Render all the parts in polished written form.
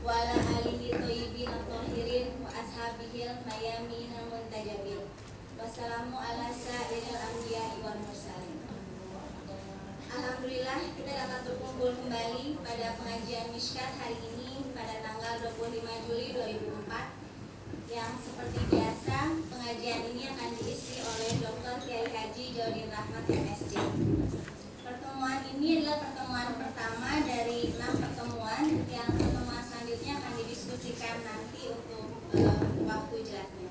wa ala alihi thayyibin at-tahirin wa ashabihil mayamin al-muntajabin. Wassalamu ala sa'iril anbiya'i wal mursalin. Alhamdulillah kita dapat berkumpul kembali pada pengajian Mishkat hari ini pada tanggal 25 Juli 2004 yang seperti biasa pengajian ini akan diisi oleh Dr. Kiai Haji Jaludin Rahmat MSc. Pertemuan ini adalah pertemuan pertama dari 6 pertemuan yang pertemuan selanjutnya akan didiskusikan nanti untuk waktu jelasnya.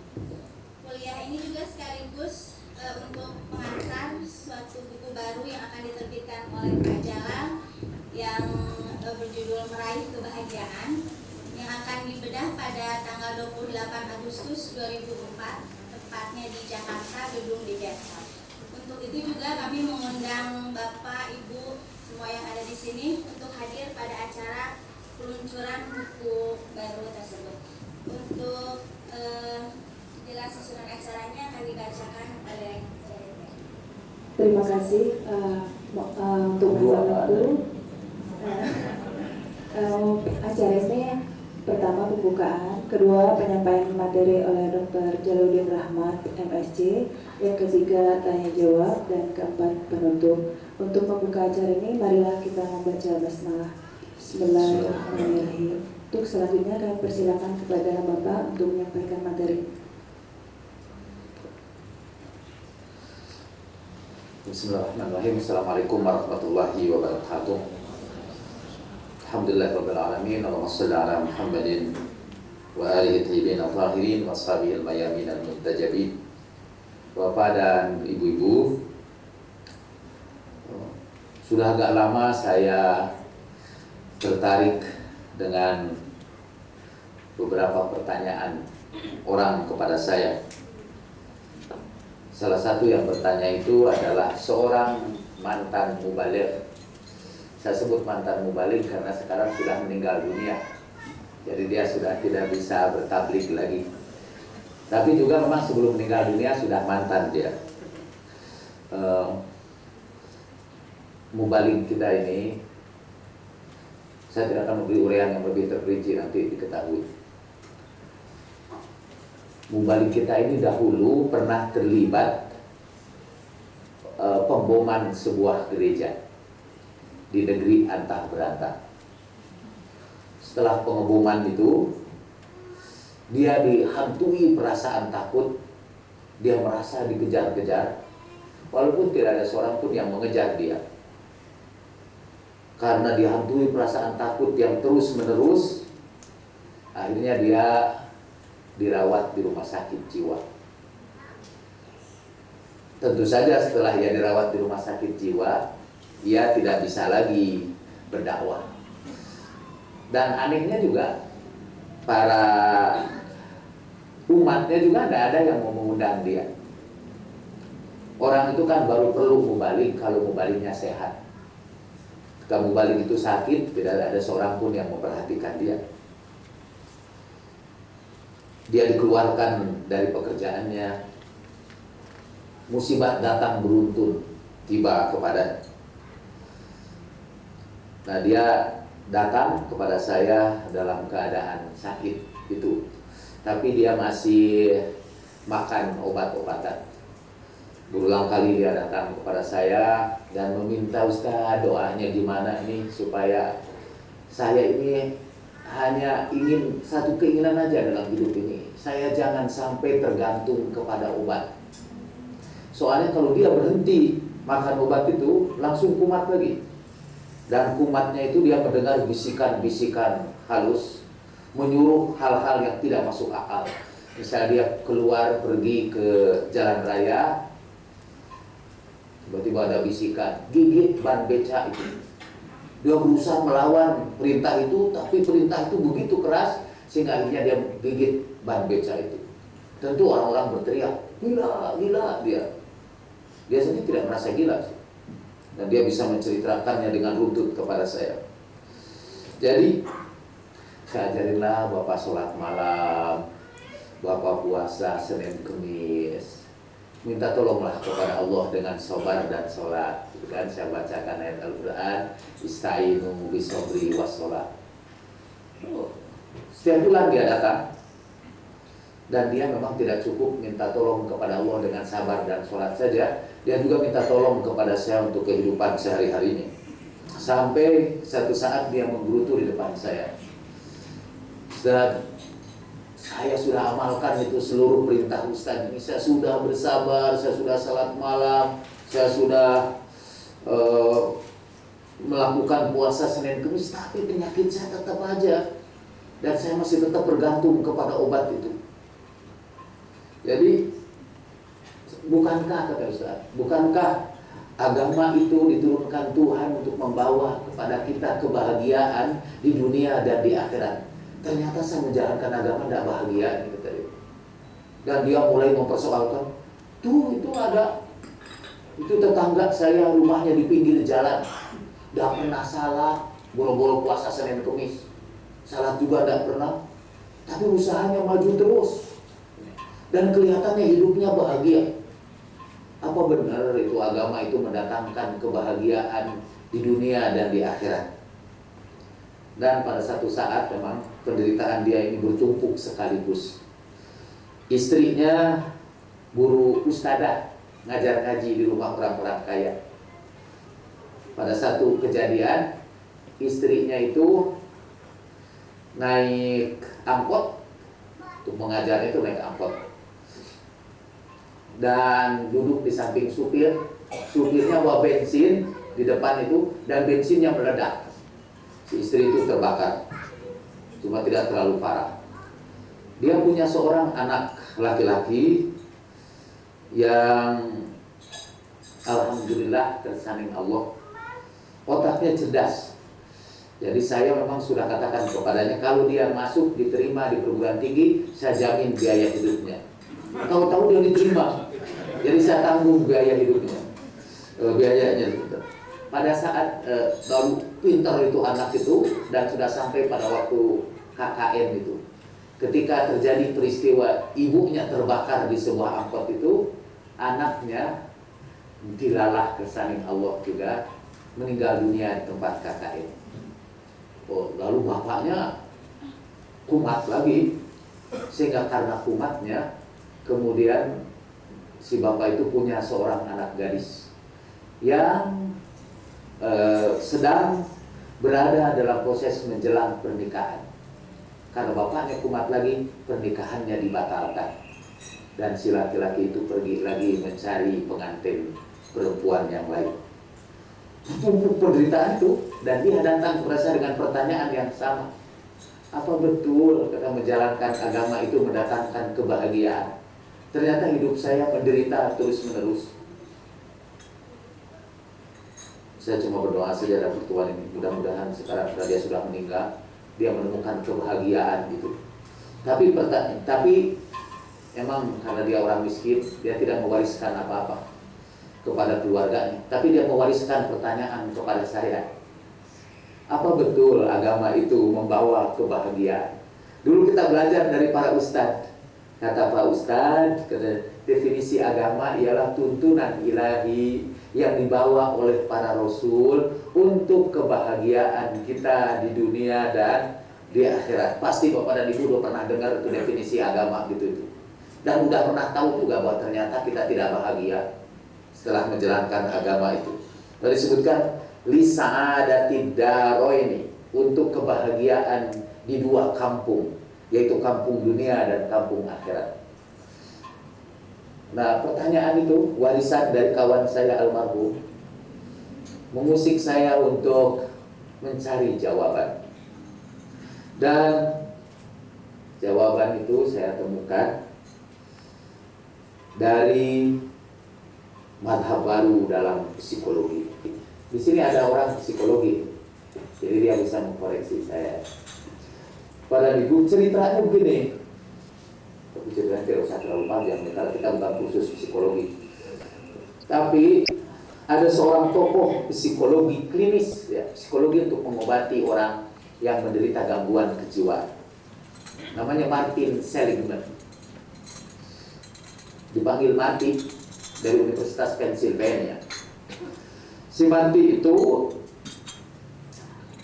Kuliah ini juga sekaligus untuk pengantar suatu buku baru yang akan diterbitkan oleh Pak Jalal yang berjudul Meraih Kebahagiaan yang akan dibedah pada tanggal 28 Agustus 2004 tepatnya di Jakarta, Gedung DBS. Untuk itu juga kami mengundang Bapak, Ibu, semua yang ada di sini untuk hadir pada acara peluncuran buku baru tersebut. Untuk jelas susunan acaranya akan dibacakan oleh terima kasih untuk waktu acara ini. Pertama pembukaan, kedua penyampaian materi oleh Dr. Jaludin Rahmat MSc, yang ketiga tanya jawab, dan keempat penutup. Untuk membuka acara ini marilah kita membaca basmalah. Bismillahirrahmanirrahim. Untuk selanjutnya kami persilakan kepada Bapak untuk menyampaikan materi. Bismillahirrahmanirrahim. Assalamualaikum warahmatullahi wabarakatuh. Alhamdulillah rabbil alamin. Allahumma shalli ala Muhammadin wa alihi thayyibin at-tahirin wa ashabihi al-mayamin al-muntajabin. Bapak dan Ibu-ibu, sudah agak lama saya tertarik dengan beberapa pertanyaan orang kepada saya. Salah satu yang bertanya itu adalah seorang mantan mubaligh. Saya sebut mantan mubaligh karena sekarang sudah meninggal dunia. Jadi dia sudah tidak bisa bertabligh lagi. Tapi juga memang sebelum meninggal dunia sudah mantan dia. Mubaligh kita ini, saya tidak akan memberi uraian yang lebih terperinci, nanti diketahui. Mubaligh kita ini dahulu pernah terlibat pemboman sebuah gereja di negeri antah berantah. Setelah pengeboman itu, dia dihantui perasaan takut. Dia merasa dikejar-kejar, walaupun tidak ada seorang pun yang mengejar dia. Karena dihantui perasaan takut yang terus-menerus, akhirnya dia dirawat di rumah sakit jiwa. Tentu saja setelah ia dirawat di rumah sakit jiwa, ia tidak bisa lagi berdakwah. Dan anehnya juga, para umatnya juga tidak ada yang mau mengundang dia. Orang itu kan baru perlu mubaligh kalau mubalighnya sehat. Ketika mubaligh itu sakit, tidak ada seorang pun yang memperhatikan dia. Dia dikeluarkan dari pekerjaannya. Musibah datang beruntun tiba kepada. Nah, dia datang kepada saya dalam keadaan sakit itu, tapi dia masih makan obat-obatan. Berulang kali dia datang kepada saya dan meminta, Ustaz, doanya gimana ini supaya saya ini hanya ingin satu keinginan aja dalam hidup ini, saya jangan sampai tergantung kepada obat. Soalnya kalau dia berhenti makan obat itu langsung kumat lagi. Dan kumatnya itu dia mendengar bisikan-bisikan halus, menyuruh hal-hal yang tidak masuk akal. Misalnya dia keluar pergi ke jalan raya, tiba-tiba ada bisikan, gigit ban beca itu. Dia berusaha melawan perintah itu, tapi perintah itu begitu keras sehingga akhirnya dia gigit ban beca itu. Tentu orang-orang berteriak, gila, gila dia. Dia sendiri tidak merasa gila sih. Dan dia bisa menceritakannya dengan runtut kepada saya. Jadi saya ajarinlah Bapak sholat malam, Bapak puasa Senin Kemis, minta tolonglah kepada Allah dengan sabar dan sholat. Itu kan saya bacakan ayat Al-Quran, Ista'inu bisobri was sholat. Setiap bulan dia datang, dan dia memang tidak cukup minta tolong kepada Allah dengan sabar dan sholat saja, dia juga minta tolong kepada saya untuk kehidupan sehari-harinya. Sampai satu saat dia menggerutu di depan saya, dan saya sudah amalkan itu seluruh perintah Ustaz ini. Saya sudah bersabar, saya sudah salat malam, saya sudah melakukan puasa Senin Kamis, tapi penyakit saya tetap aja, dan saya masih tetap bergantung kepada obat itu. Jadi, bukankah, kata Ustaz, bukankah agama itu diturunkan Tuhan untuk membawa kepada kita kebahagiaan di dunia dan di akhirat? Ternyata saya menjalankan agama tidak bahagia, kata dia. Dan dia mulai mempersoalkan, tuh itu ada, itu tetangga saya rumahnya di pinggir jalan, tidak pernah salah, boro-boro puasa Senin Kamis, salat juga tidak pernah, tapi usahanya maju terus, dan kelihatannya hidupnya bahagia. Apa benar itu agama itu mendatangkan kebahagiaan di dunia dan di akhirat? Dan pada satu saat memang penderitaan dia ini bertumpuk sekaligus. Istrinya guru ustadzah, ngajar ngaji di rumah orang-orang kaya. Pada satu kejadian, istrinya itu naik angkot, untuk mengajar itu naik angkot, dan duduk di samping supir. Supirnya bawa bensin di depan itu, dan bensinnya meledak. Si istri itu terbakar, cuma tidak terlalu parah. Dia punya seorang anak laki-laki yang alhamdulillah tersaning Allah, otaknya cerdas. Jadi saya memang sudah katakan kepadanya, kalau dia masuk diterima di perguruan tinggi, saya jamin biaya hidupnya. Tahu-tahu dia diterima, jadi saya tanggung biaya hidupnya, biayanya gitu. Pada saat baru pintar itu anak itu, dan sudah sampai pada waktu KKN itu, ketika terjadi peristiwa ibunya terbakar di sebuah angkot itu, anaknya dilalah kesaning Allah juga meninggal dunia di tempat KKN. Oh, lalu bapaknya kumat lagi, sehingga karena kumatnya kemudian si bapak itu punya seorang anak gadis yang sedang berada dalam proses menjelang pernikahan. Karena bapaknya kumat lagi, pernikahannya dibatalkan, dan si laki-laki itu pergi lagi mencari pengantin perempuan yang lain. Tumpuk penderitaan itu, dan dia datang kepada saya dengan pertanyaan yang sama. Apa betul kita menjalankan agama itu mendatangkan kebahagiaan? Ternyata hidup saya menderita terus-menerus. Saya cuma berdoa saja dalam pertemuan ini, mudah-mudahan sekarang setelah dia sudah meninggal, dia menemukan kebahagiaan gitu. Tapi emang karena dia orang miskin, dia tidak mewariskan apa-apa kepada keluarganya, tapi dia mewariskan pertanyaan kepada saya. Apa betul agama itu membawa kebahagiaan? Dulu kita belajar dari para ustadz. Kata Pak Ustadz, definisi agama ialah tuntunan ilahi yang dibawa oleh para rasul untuk kebahagiaan kita di dunia dan di akhirat. Pasti Bapak dan Ibu udah pernah dengar itu definisi agama gitu. Dan udah pernah tahu juga bahwa ternyata kita tidak bahagia setelah menjalankan agama itu. Lalu disebutkan li sa'adatid daroini, untuk kebahagiaan di dua kampung, yaitu kampung dunia dan kampung akhirat. Nah, pertanyaan itu warisan dari kawan saya almarhum mengusik saya untuk mencari jawaban. Dan jawaban itu saya temukan dari madhab baru dalam psikologi. Di sini ada orang psikologi, jadi dia bisa mengkoreksi saya. Pada ibu ceritanya begini, tapi ceritanya tidak usah terlalu panjang karena kita bukan khusus psikologi. Tapi ada seorang tokoh psikologi klinis, ya, psikologi untuk mengobati orang yang menderita gangguan kejiwaan. Namanya Martin Seligman. Dipanggil Marty dari Universitas Pennsylvania. Si Marty itu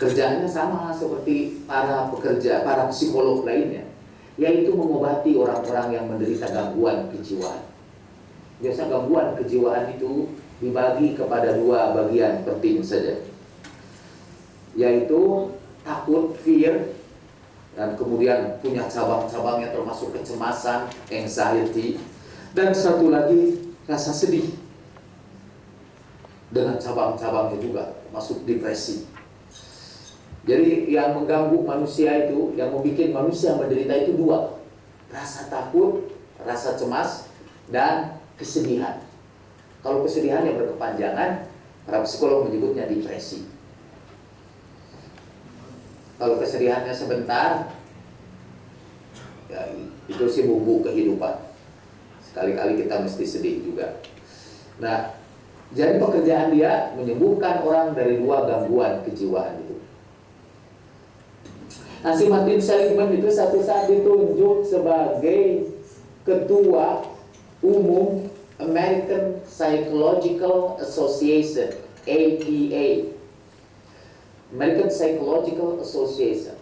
kerjanya sama seperti para pekerja, para psikolog lainnya, yaitu mengobati orang-orang yang menderita gangguan kejiwaan. Biasa gangguan kejiwaan itu dibagi kepada dua bagian penting saja, yaitu takut, fear, dan kemudian punya cabang-cabangnya termasuk kecemasan, anxiety, dan satu lagi rasa sedih dengan cabang-cabangnya juga masuk depresi. Jadi yang mengganggu manusia itu, yang membuat manusia menderita itu dua: rasa takut, rasa cemas, dan kesedihan. Kalau kesedihannya berkepanjangan, para psikolog menyebutnya depresi. Kalau kesedihannya sebentar, ya itu sih bumbu kehidupan. Sekali-kali kita mesti sedih juga. Nah, jadi pekerjaan dia menyembuhkan orang dari dua gangguan kejiwaan itu. Nah, si Martin Seligman itu satu saat ditunjuk sebagai ketua umum American Psychological Association, APA, American Psychological Association.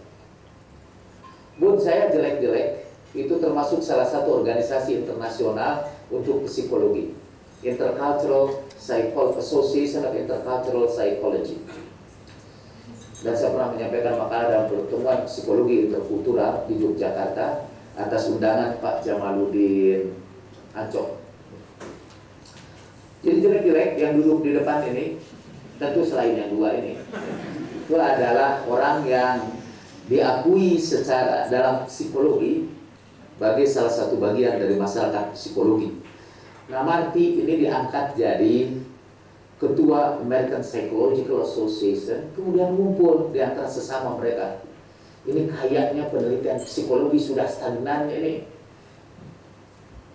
Buat saya jelek-jelek, itu termasuk salah satu organisasi internasional untuk psikologi, Intercultural Association of Intercultural Psychology. Dan saya pernah menyampaikan makalah dalam pertemuan psikologi interkultural di Yogyakarta atas undangan Pak Jamaluddin Ancok. Jadi jelek-jelek yang duduk di depan ini, tentu selain yang dua ini, itu adalah orang yang diakui secara dalam psikologi sebagai salah satu bagian dari masyarakat psikologi. Nah, Marty ini diangkat jadi ketua American Psychological Association, kemudian ngumpul di antara sesama mereka. Ini kayaknya penelitian psikologi sudah stagnan ini.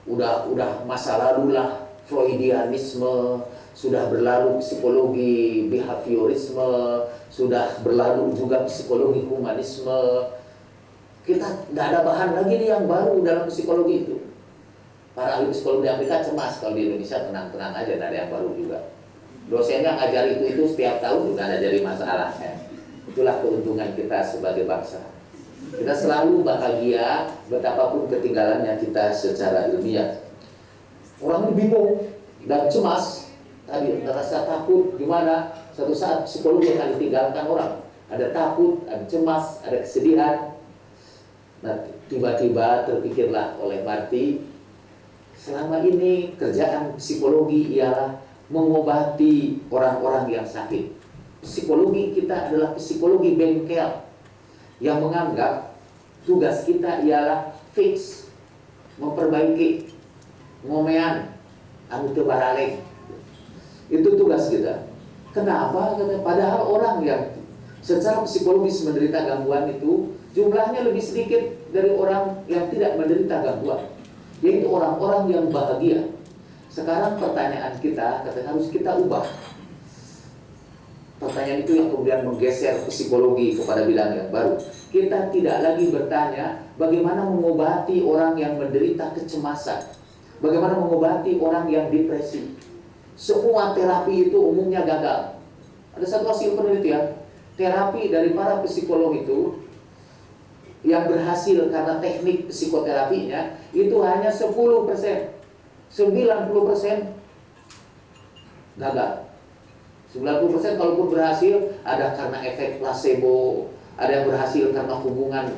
Udah masa lalu lah Freudianisme, sudah berlalu psikologi behaviorisme, sudah berlalu juga psikologi humanisme. Kita nggak ada bahan lagi nih yang baru dalam psikologi itu. Para ahli psikologi di Amerika cemas, kalau di Indonesia tenang-tenang aja, nggak ada yang baru juga. Dosennya ngajar itu setiap tahun juga ada jadi masalah. Itulah keuntungan kita sebagai bangsa. Kita selalu bahagia betapapun ketinggalannya kita secara ilmiah. Orang ini bingung dan cemas. Tadi rasa takut gimana? Satu saat psikologi akan ditinggalkan orang. Ada takut, ada cemas, ada kesedihan. Nah, tiba-tiba terpikirlah oleh Marty, selama ini kerjaan psikologi ialah mengobati orang-orang yang sakit. Psikologi kita adalah psikologi bengkel yang menganggap tugas kita ialah fix, memperbaiki, ngomean, anu teu baraleng. Itu tugas kita. Kenapa? Padahal orang yang secara psikologis menderita gangguan itu jumlahnya lebih sedikit dari orang yang tidak menderita gangguan, yaitu orang-orang yang bahagia. Sekarang pertanyaan kita harus kita ubah. Pertanyaan itu yang kemudian menggeser psikologi kepada bidang yang baru. Kita tidak lagi bertanya bagaimana mengobati orang yang menderita kecemasan, bagaimana mengobati orang yang depresi. Semua terapi itu umumnya gagal. Ada satu hasil penelitian, terapi dari para psikolog itu yang berhasil karena teknik psikoterapinya itu hanya 10%. 90% gagal. 90% kalaupun berhasil ada karena efek placebo, ada yang berhasil karena hubungan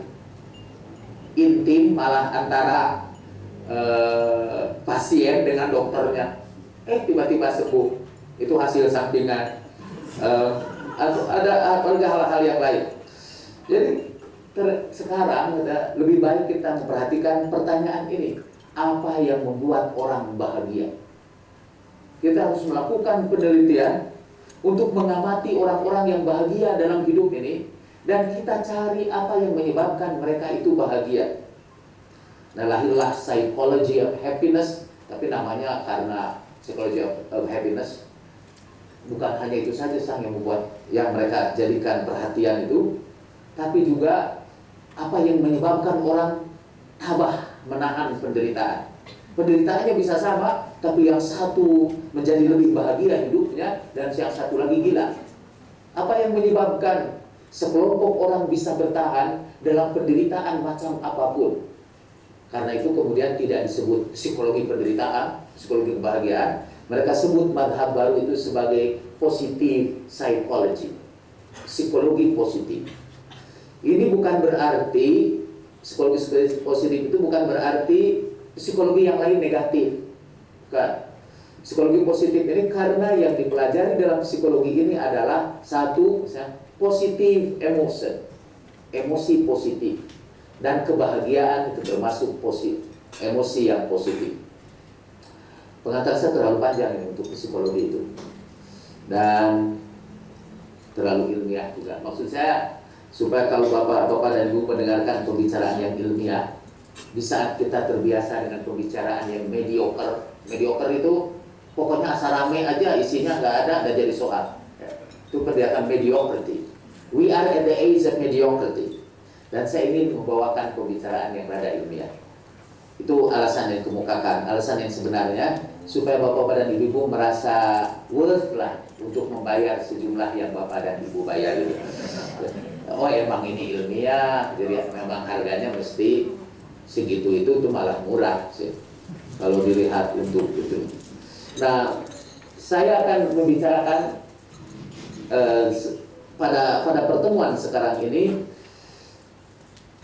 intim malah antara pasien dengan dokternya. Tiba-tiba sembuh. Itu hasil sampingan. Atau ada hal-hal yang lain. Jadi sekarang lebih baik kita memperhatikan pertanyaan ini. Apa yang membuat orang bahagia? Kita harus melakukan penelitian untuk mengamati orang-orang yang bahagia dalam hidup ini, dan kita cari apa yang menyebabkan mereka itu bahagia. Nah, lahirlah Psychology of Happiness, tapi namanya karena Psychology of Happiness. Bukan hanya itu saja yang membuat yang mereka jadikan perhatian itu, tapi juga apa yang menyebabkan orang tabah menahan penderitaan. Penderitaannya bisa sama, tapi yang satu menjadi lebih bahagia hidupnya dan yang satu lagi gila. Apa yang menyebabkan sekelompok orang bisa bertahan dalam penderitaan macam apapun. Karena itu kemudian tidak disebut psikologi penderitaan, psikologi kebahagiaan. Mereka sebut madhab baru itu sebagai positive psychology, psikologi positif. Ini bukan berarti psikologi positif itu bukan berarti psikologi yang lain negatif. Bukan. Psikologi positif ini karena yang dipelajari dalam psikologi ini adalah satu, positif emotion, emosi positif, dan kebahagiaan itu termasuk positif, emosi yang positif. Pengantar saya terlalu panjang ini untuk psikologi itu, dan terlalu ilmiah juga. Maksud saya supaya kalau bapak-bapak dan ibu mendengarkan pembicaraan yang ilmiah, di saat kita terbiasa dengan pembicaraan yang mediocre, mediocre itu pokoknya asal rame aja, isinya nggak ada jadi soal. Itu kelihatan mediocrity. We are at the age of mediocrity. Dan saya ingin membawakan pembicaraan yang rada ilmiah. Itu alasan yang kemukakan, alasan yang sebenarnya supaya bapak dan ibu merasa worth lah untuk membayar sejumlah yang bapak dan ibu bayar itu. Oh emang ini ilmiah, jadi memang harganya mesti segitu itu malah murah sih. Kalau dilihat untuk itu. Nah, saya akan membicarakan pada pertemuan sekarang ini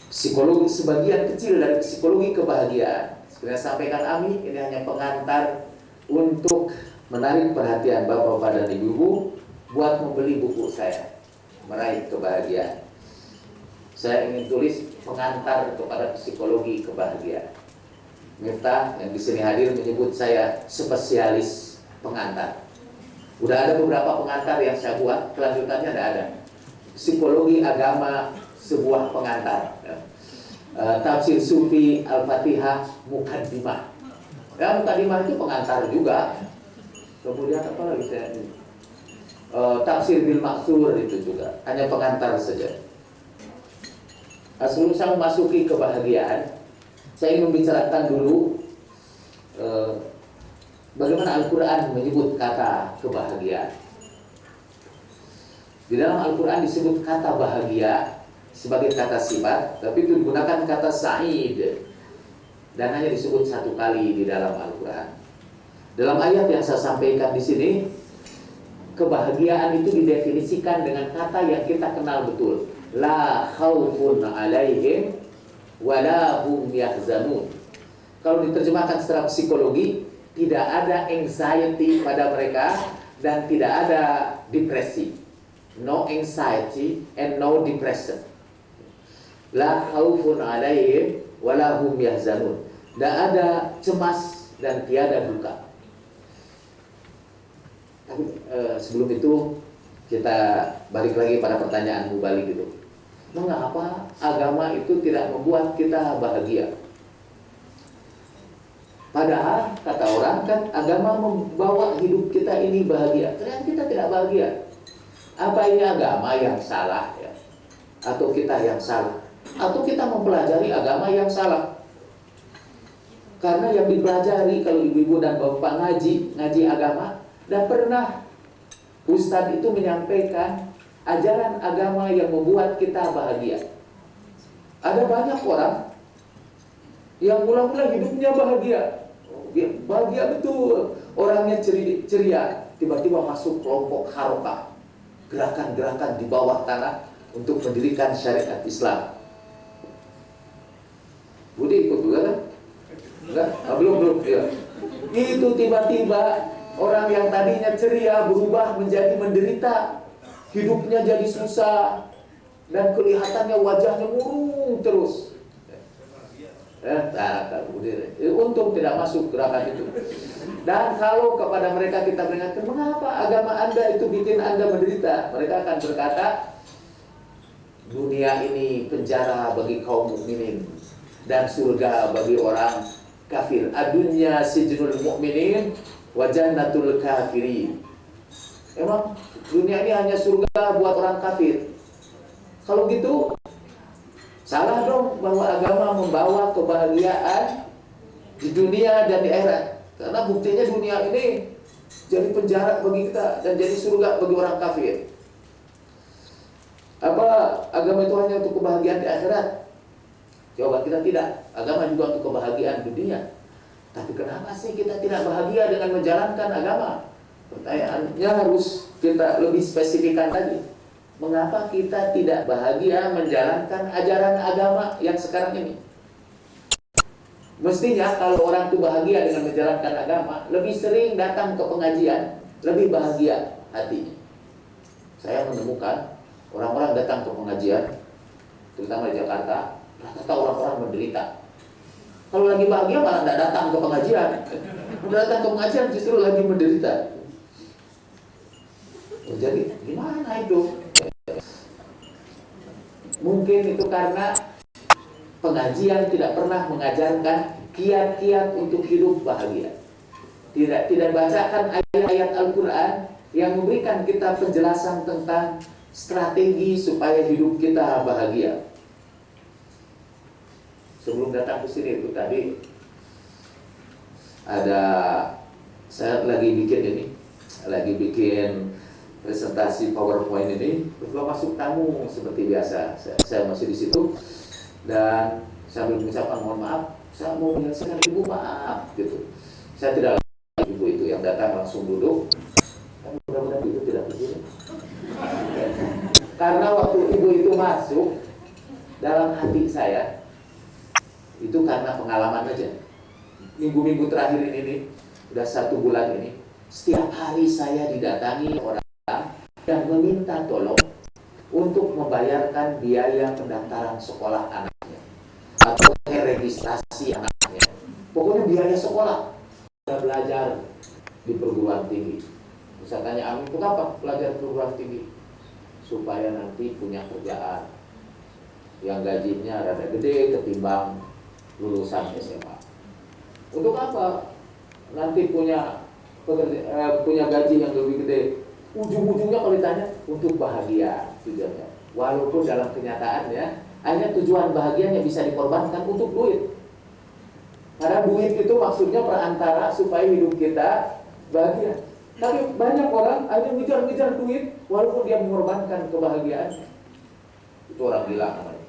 psikologi, sebagian kecil dari psikologi kebahagiaan. Sebenarnya sampaikan Ami, ini hanya pengantar untuk menarik perhatian bapak-bapak dan ibu-ibu buat membeli buku saya, Meraih Kebahagiaan. Saya ingin tulis pengantar kepada psikologi kebahagiaan. Miftah yang di sini hadir menyebut saya spesialis pengantar. Udah ada beberapa pengantar yang saya buat, kelanjutannya tidak ada. Psikologi agama sebuah pengantar. Tafsir Sufi Al-Fatihah Mukaddimah. Ya, Mukaddimah itu pengantar juga. Kemudian apa lagi saya ini? Tafsir Bil Maksur itu juga hanya pengantar saja. Sebelum saya memasuki kebahagiaan, saya ingin membicarakan dulu bagaimana Al-Quran menyebut kata kebahagiaan. Di dalam Al-Quran disebut kata bahagia sebagai kata sifat, tapi itu digunakan kata sa'id dan hanya disebut satu kali di dalam Al-Quran. Dalam ayat yang saya sampaikan di sini, kebahagiaan itu didefinisikan dengan kata yang kita kenal betul. La khaufun alaihim wala hum yahzanun. Kalau diterjemahkan secara psikologi, tidak ada anxiety pada mereka dan tidak ada depresi. No anxiety and no depression. La khaufun alaihim wala hum yahzanun. Tidak ada cemas dan tiada duka. Tapi sebelum itu kita balik lagi pada pertanyaan mubalik itu. Mengapa agama itu tidak membuat kita bahagia? Padahal kata orang kan agama membawa hidup kita ini bahagia. Ternyata kita tidak bahagia. Apa ini agama yang salah ya? Atau kita yang salah? Atau kita mempelajari agama yang salah? Karena yang dipelajari kalau ibu-ibu dan bapak ngaji agama, dan pernah Ustadz itu menyampaikan ajaran agama yang membuat kita bahagia. Ada banyak orang yang mula-mula hidupnya bahagia. Dia bahagia betul, orangnya ceria, tiba-tiba masuk kelompok harokah, gerakan-gerakan di bawah tanah untuk mendirikan syariat Islam. Budi ikut juga kan? Enggak? Belum ya. Itu tiba-tiba orang yang tadinya ceria berubah menjadi menderita, hidupnya jadi susah, dan kelihatannya wajahnya murung terus. Untung tidak masuk gerakan itu. Dan kalau kepada mereka kita peringatkan, mengapa agama Anda itu bikin Anda menderita? Mereka akan berkata, dunia ini penjara bagi kaum mukminin dan surga bagi orang kafir. Adunya sijnul mukminin wa jannatul kafirin. Emang dunia ini hanya surga buat orang kafir. Kalau gitu salah dong bahwa agama membawa kebahagiaan di dunia dan di akhirat. Karena buktinya dunia ini jadi penjara bagi kita dan jadi surga bagi orang kafir. Apa agama itu hanya untuk kebahagiaan di akhirat? Jawaban kita tidak. Agama juga untuk kebahagiaan dunia. Tapi kenapa sih kita tidak bahagia dengan menjalankan agama? Pertanyaannya harus kita lebih spesifikkan lagi. Mengapa kita tidak bahagia menjalankan ajaran agama yang sekarang ini? Mestinya kalau orang itu bahagia dengan menjalankan agama, lebih sering datang ke pengajian, lebih bahagia hatinya. Saya menemukan orang-orang datang ke pengajian, terutama di Jakarta, rata-rata orang-orang menderita. Kalau lagi bahagia malah tidak datang ke pengajian. Udah datang ke pengajian justru lagi menderita. Jadi gimana itu? Mungkin itu karena pengajian tidak pernah mengajarkan kiat-kiat untuk hidup bahagia. Tidak bacakan ayat-ayat Al-Quran yang memberikan kita penjelasan tentang strategi supaya hidup kita bahagia. Sebelum datang ke sini itu tadi saya lagi bikin presentasi PowerPoint ini. Berdua masuk tamu seperti biasa. Saya masih di situ dan sambil mengucapkan mohon maaf, saya mau menyelesaikan ibu maaf gitu. Saya tidak ibu itu yang datang langsung duduk. Mudah-mudahan itu tidak begini. Karena waktu ibu itu masuk dalam hati saya, itu karena pengalaman aja. Minggu-minggu terakhir ini, udah 1 bulan ini, setiap hari saya didatangi orang yang meminta tolong untuk membayarkan biaya pendaftaran sekolah anaknya atau registrasi anaknya. Pokoknya biaya sekolah. Saya belajar di perguruan tinggi. Saya tanya, Amin, untuk apa belajar perguruan tinggi? Supaya nanti punya kerjaan yang gajinya rada gede ketimbang lulusan SMA. Untuk apa? Nanti punya gaji yang lebih gede. Ujung-ujungnya kalau ditanya untuk bahagia tujuannya. Walaupun dalam kenyataannya hanya tujuan bahagianya bisa dikorbankan untuk duit. Karena duit itu maksudnya perantara supaya hidup kita bahagia. Tapi banyak orang hanya ngejar-ngejar duit walaupun dia mengorbankan kebahagiaannya. Itu orang gila namanya.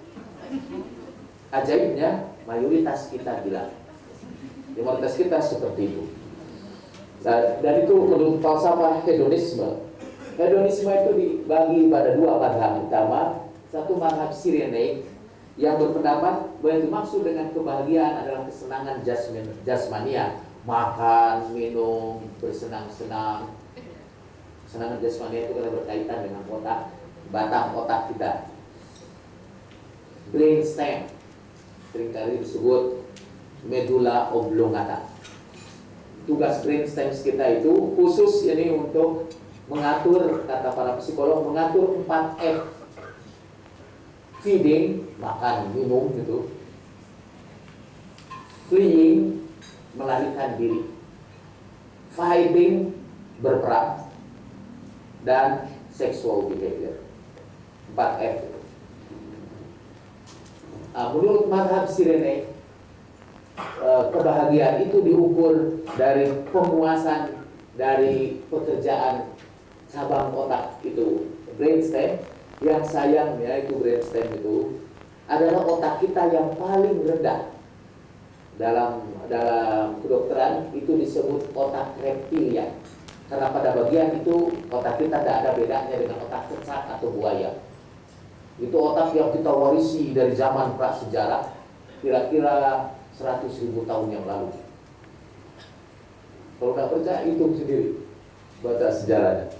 Ajaibnya mayoritas kita gila. Mayoritas kita seperti itu. Dan itu menurut falsafah hedonisme. Hedonisme itu dibagi pada 2 madhab utama. Satu madhab Sirenaik yang berpendapat bahwa yang dimaksud dengan kebahagiaan adalah kesenangan jasmania, makan, minum, bersenang-senang. Kesenangan jasmania itu berkaitan dengan otak, batang otak kita. Brainstem seringkali disebut medulla oblongata. Tugas brainstem kita itu khusus ini untuk mengatur, kata para psikolog, mengatur 4F. Feeding, makan, minum gitu. Fleeing, melarikan diri. Fighting, berperang. Dan sexual behavior. 4F. Menurut madhab Sirenaik, kebahagiaan itu diukur dari pemuasan dari pekerjaan cabang otak itu brainstem. Yang sayangnya itu brainstem itu adalah otak kita yang paling rendah. Dalam kedokteran itu disebut otak reptilian. Karena pada bagian itu otak kita tidak ada bedanya dengan otak cecak atau buaya. Itu otak yang kita warisi dari zaman prasejarah, kira-kira 100.000 tahun yang lalu. Kalau nggak percaya, hitung sendiri baca sejarahnya.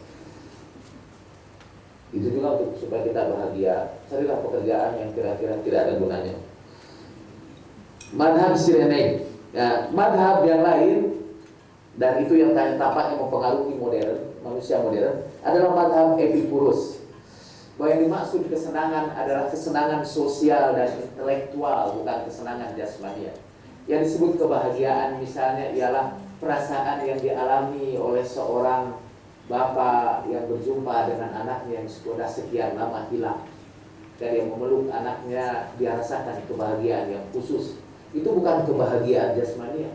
Itu juga untuk supaya kita bahagia. Carilah pekerjaan yang kira-kira tidak ada gunanya. Madhab Sirenaik, ya, madhab yang lain, dan itu yang tampaknya mempengaruhi manusia modern, adalah madhab Epicurus. Bahwa yang dimaksud kesenangan adalah kesenangan sosial dan intelektual, bukan kesenangan jasmania. Yang disebut kebahagiaan misalnya ialah perasaan yang dialami oleh seorang bapak yang berjumpa dengan anaknya yang sudah sekian lama hilang. Dan yang memeluk anaknya, dia rasakan kebahagiaan yang khusus. Itu bukan kebahagiaan jasmania.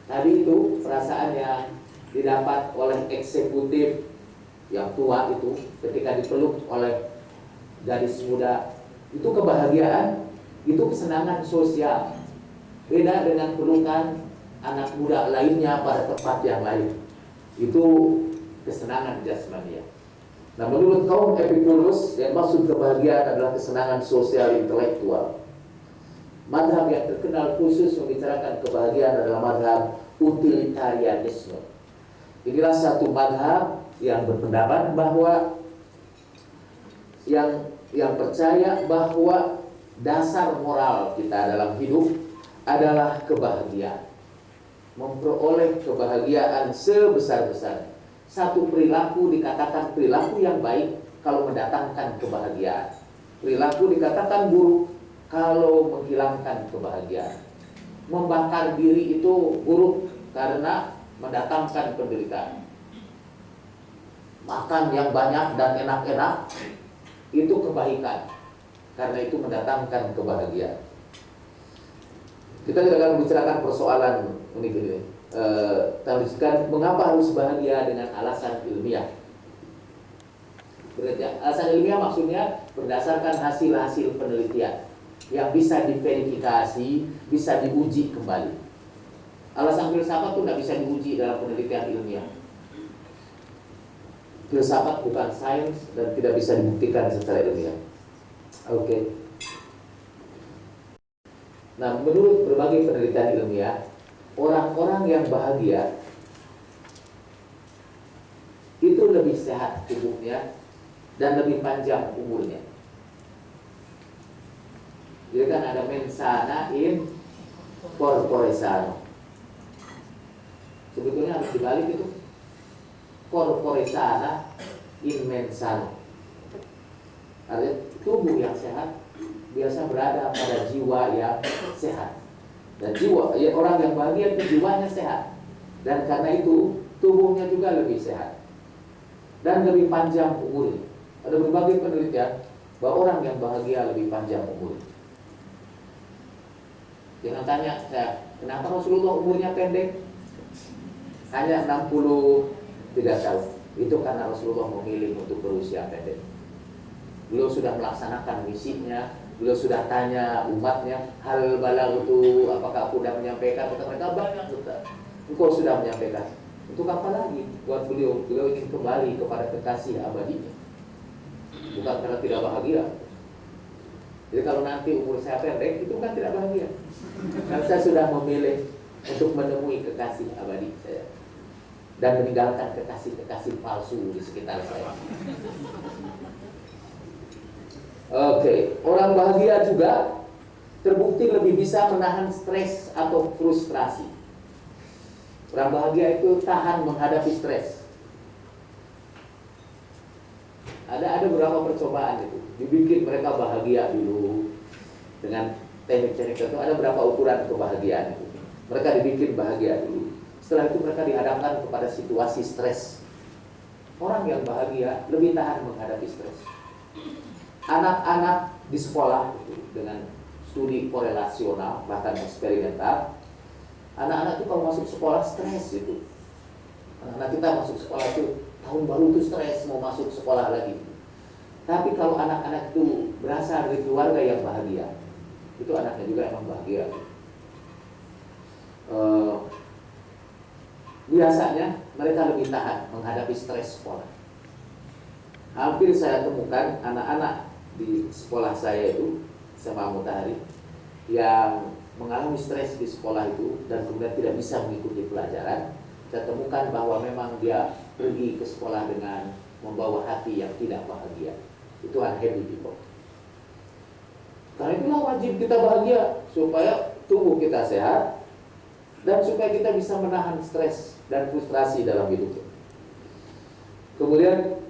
Tadi itu perasaan yang didapat oleh eksekutif yang tua itu ketika dipeluk oleh gadis muda. Itu kebahagiaan, itu kesenangan sosial. Beda dengan pelukan anak muda lainnya pada tempat yang lain. Itu kesenangan jasmania. Nah, menurut kaum Epicurus, yang maksud kebahagiaan adalah kesenangan sosial intelektual. Madhab yang terkenal khusus membicarakan kebahagiaan adalah madhab utilitarianisme. Inilah satu madhab yang berpendapat bahwa yang percaya bahwa dasar moral kita dalam hidup adalah kebahagiaan. Memperoleh kebahagiaan sebesar-besarnya. Satu perilaku dikatakan perilaku yang baik kalau mendatangkan kebahagiaan. Perilaku dikatakan buruk kalau menghilangkan kebahagiaan. Membakar diri itu buruk karena mendatangkan penderitaan. Makan yang banyak dan enak-enak itu kebaikan karena itu mendatangkan kebahagiaan. Kita tidak akan membicarakan persoalan ini. Kita mengapa harus bahagia dengan alasan ilmiah. Alasan ilmiah maksudnya berdasarkan hasil-hasil penelitian yang bisa diverifikasi, bisa diuji kembali. Alasan filsafat itu tidak bisa diuji dalam penelitian ilmiah. Filsafat bukan sains dan tidak bisa dibuktikan secara ilmiah. Oke. Nah, menurut berbagai penelitian ilmiah, orang-orang yang bahagia itu lebih sehat tubuhnya dan lebih panjang umurnya. Jadi kan ada mens sana in corpore sano. Sebetulnya harus dibalik itu. Corpore sana in mens sano. Artinya tubuh yang sehat biasa berada pada jiwa yang sehat. Dan jiwa, ya, orang yang bahagia itu jiwanya sehat. Dan karena itu tubuhnya juga lebih sehat dan lebih panjang umurnya. Ada berbagai penelitian bahwa orang yang bahagia lebih panjang umurnya. Jangan tanya saya, kenapa Rasulullah umurnya pendek? Hanya 63 tahun. Itu karena Rasulullah memilih untuk berusia pendek. Beliau sudah melaksanakan misinya. Beliau sudah tanya umatnya, hal balang itu apakah aku sudah menyampaikan? Kata mereka banyak, Ustaz. Engkau sudah menyampaikan. Untuk apa lagi buat beliau? Beliau ingin kembali kepada kekasih abadinya, bukan karena tidak bahagia. Jadi kalau nanti umur saya pendek, itu kan tidak bahagia. Karena saya sudah memilih untuk menemui kekasih abadi saya dan meninggalkan kekasih-kekasih palsu di sekitar saya. Oke, orang bahagia juga terbukti lebih bisa menahan stres atau frustrasi. Orang bahagia itu tahan menghadapi stres. Ada beberapa percobaan itu, dibikin mereka bahagia dulu dengan teknik-teknik itu. Ada beberapa ukuran kebahagiaan itu. Mereka dibikin bahagia dulu. Setelah itu mereka dihadapkan kepada situasi stres. Orang yang bahagia lebih tahan menghadapi stres. Anak-anak di sekolah dengan studi korelasional bahkan eksperimental, anak-anak itu kalau masuk sekolah stres itu. Anak-anak kita masuk sekolah itu tahun baru itu stres mau masuk sekolah lagi. Tapi kalau anak-anak itu berasal dari keluarga yang bahagia, itu anaknya juga emang bahagia. Biasanya mereka lebih tahan menghadapi stres sekolah. Hampir saya temukan anak-anak di sekolah saya itu, SMA Mutahari, yang mengalami stres di sekolah itu dan kemudian tidak bisa mengikuti pelajaran. Saya temukan bahwa memang dia pergi ke sekolah dengan membawa hati yang tidak bahagia. Itu unhappy people. Karena itulah wajib kita bahagia supaya tubuh kita sehat dan supaya kita bisa menahan stres dan frustrasi dalam hidup. Kemudian,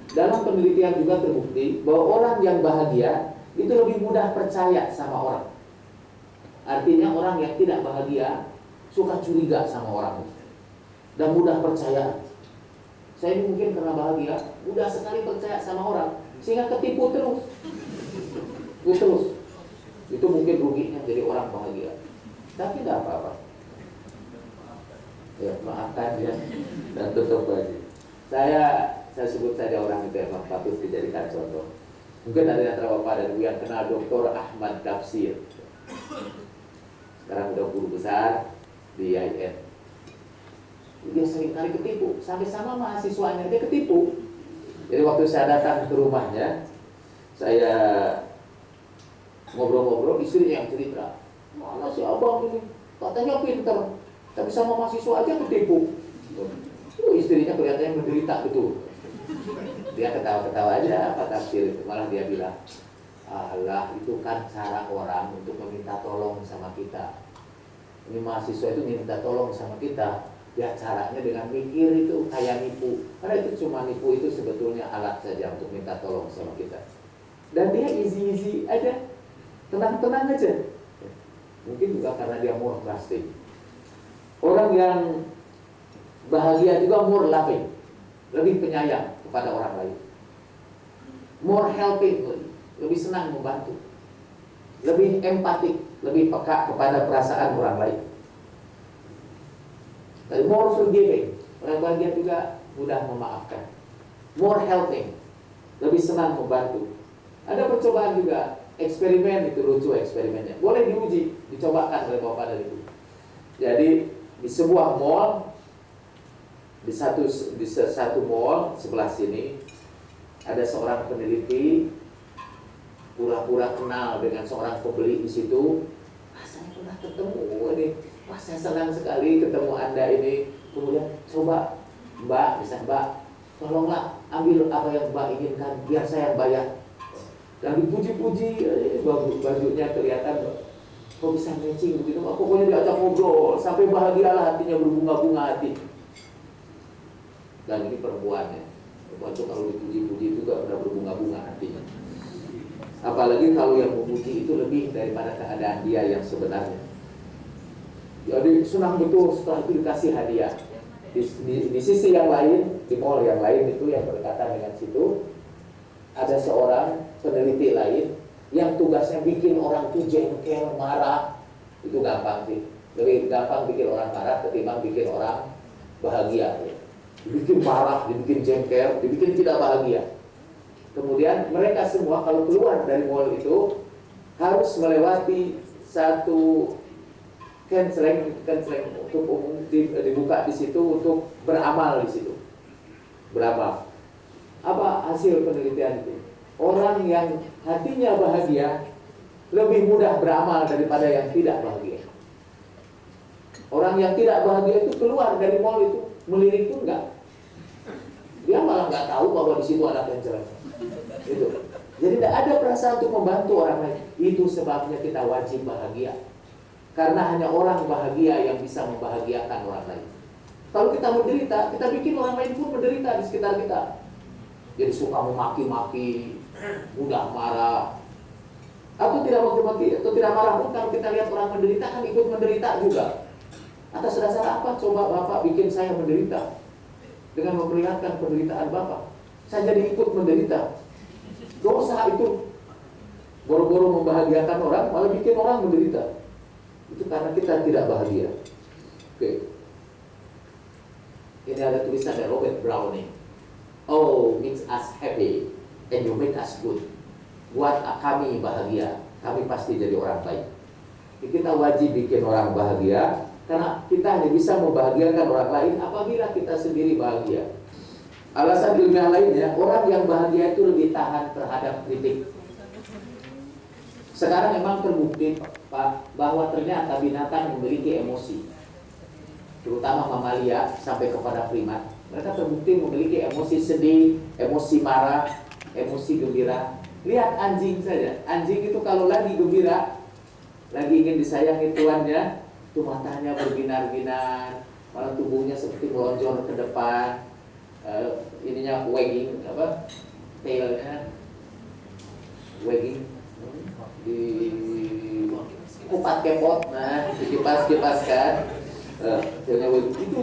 dalam penelitian juga terbukti bahwa orang yang bahagia itu lebih mudah percaya sama orang. Artinya orang yang tidak bahagia suka curiga sama orang dan mudah percaya. Saya ini mungkin karena bahagia mudah sekali percaya sama orang sehingga ketipu terus. Itu mungkin ruginya jadi orang bahagia. Tapi tidak apa-apa. Ya, maafkan ya dan tetap bahagia. Saya sebut saja orang itu memang patut dijadikan contoh. Mungkin ada yang antara Bapak dan Ibu yang kenal Dr. Ahmad Tafsir. Sekarang udah guru besar di IAIN. Dia sering kali ketipu, sampai sama mahasiswanya dia ketipu. Jadi waktu saya datang ke rumahnya, saya ngobrol-ngobrol, istrinya yang cerita, mana si abang ini, katanya pinter, tapi sama mahasiswa aja ketipu. Istrinya kelihatannya menderita betul. Dia ketawa-ketawa aja, Pak Tafsir itu. Malah dia bilang, Allah, itu kan cara orang untuk meminta tolong sama kita. Ini mahasiswa itu minta tolong sama kita. Ya caranya dengan mikir itu kayak nipu. Karena itu cuma nipu itu sebetulnya alat saja untuk minta tolong sama kita. Dan dia easy-easy aja, tenang-tenang aja. Mungkin juga karena dia more trusting. Orang yang bahagia juga more loving, lebih penyayang kepada orang lain, more helping, lebih senang membantu, lebih empatik, lebih peka kepada perasaan orang lain. Dan more forgiving, orang bahagia juga mudah memaafkan. More helping, lebih senang membantu. Ada percobaan juga, eksperimen itu lucu eksperimennya. Boleh diuji, dicobakan oleh Bapak dan Ibu. Jadi di sebuah mall, di satu mall sebelah sini ada seorang peneliti pura-pura kenal dengan seorang pembeli di situ. Saya pernah ketemu ini. Wah, saya senang sekali ketemu Anda ini. Kemudian coba Mbak, bisa Mbak, tolonglah ambil apa yang Mbak inginkan, biar saya bayar. Dan dipuji-puji, bajunya kelihatan kok bisa matching begitu. Pokoknya diajak ngobrol sampai bahagialah hatinya, berbunga-bunga hati. Dan ini perempuannya. Perempuan itu kalau dipuji-puji juga udah berbunga-bunga hatinya. Apalagi kalau yang memuji itu lebih daripada keadaan dia yang sebenarnya. Jadi senang betul setelah itu dikasih hadiah. Di sisi yang lain, di mall yang lain itu yang berdekatan dengan situ, ada seorang peneliti lain yang tugasnya bikin orang itu jengkel, marah. Itu gampang sih. Lebih gampang bikin orang marah ketimbang bikin orang bahagia. Dibikin marah, dibikin jengkel, dibikin tidak bahagia. Kemudian mereka semua kalau keluar dari mall itu harus melewati satu canceling untuk umum dibuka di situ untuk beramal di situ. Beramal. Apa hasil penelitian itu? Orang yang hatinya bahagia lebih mudah beramal daripada yang tidak bahagia. Orang yang tidak bahagia itu keluar dari mall itu melirik pun enggak. Dia malah nggak tahu bahwa di situ ada canceling. Itu. Jadi tidak ada perasaan untuk membantu orang lain. Itu sebabnya kita wajib bahagia. Karena hanya orang bahagia yang bisa membahagiakan orang lain. Kalau kita menderita, kita bikin orang lain pun menderita di sekitar kita. Jadi suka memaki-maki, mudah marah, atau tidak maki-maki, atau tidak marah pun kalau kita lihat orang menderita kan ikut menderita juga. Atas dasar apa coba Bapak bikin saya menderita? Dengan memperlihatkan penderitaan Bapak, saya jadi ikut menderita. Dosa itu. Boro-boro membahagiakan orang, malah bikin orang menderita. Itu karena kita tidak bahagia. Oke. Ini ada tulisan dari Robert Browning. Oh, makes us happy and you make us good. Buat kami bahagia, kami pasti jadi orang baik. Jadi kita wajib bikin orang bahagia, karena kita hanya bisa membahagiakan orang lain apabila kita sendiri bahagia. Alasan ilmiah lainnya, orang yang bahagia itu lebih tahan terhadap kritik. Sekarang memang terbukti Pak, bahwa ternyata binatang memiliki emosi, terutama mamalia sampai kepada primat. Mereka terbukti memiliki emosi sedih, emosi marah, emosi gembira. Lihat anjing saja, anjing itu kalau lagi gembira, lagi ingin disayangi tuannya, itu matanya berbinar-binar, malah tubuhnya seperti melonjor ke depan, ininya wagging, tailnya wagging, di kupat kepot, nah dikipas-kipaskan, tailnya wagging. Itu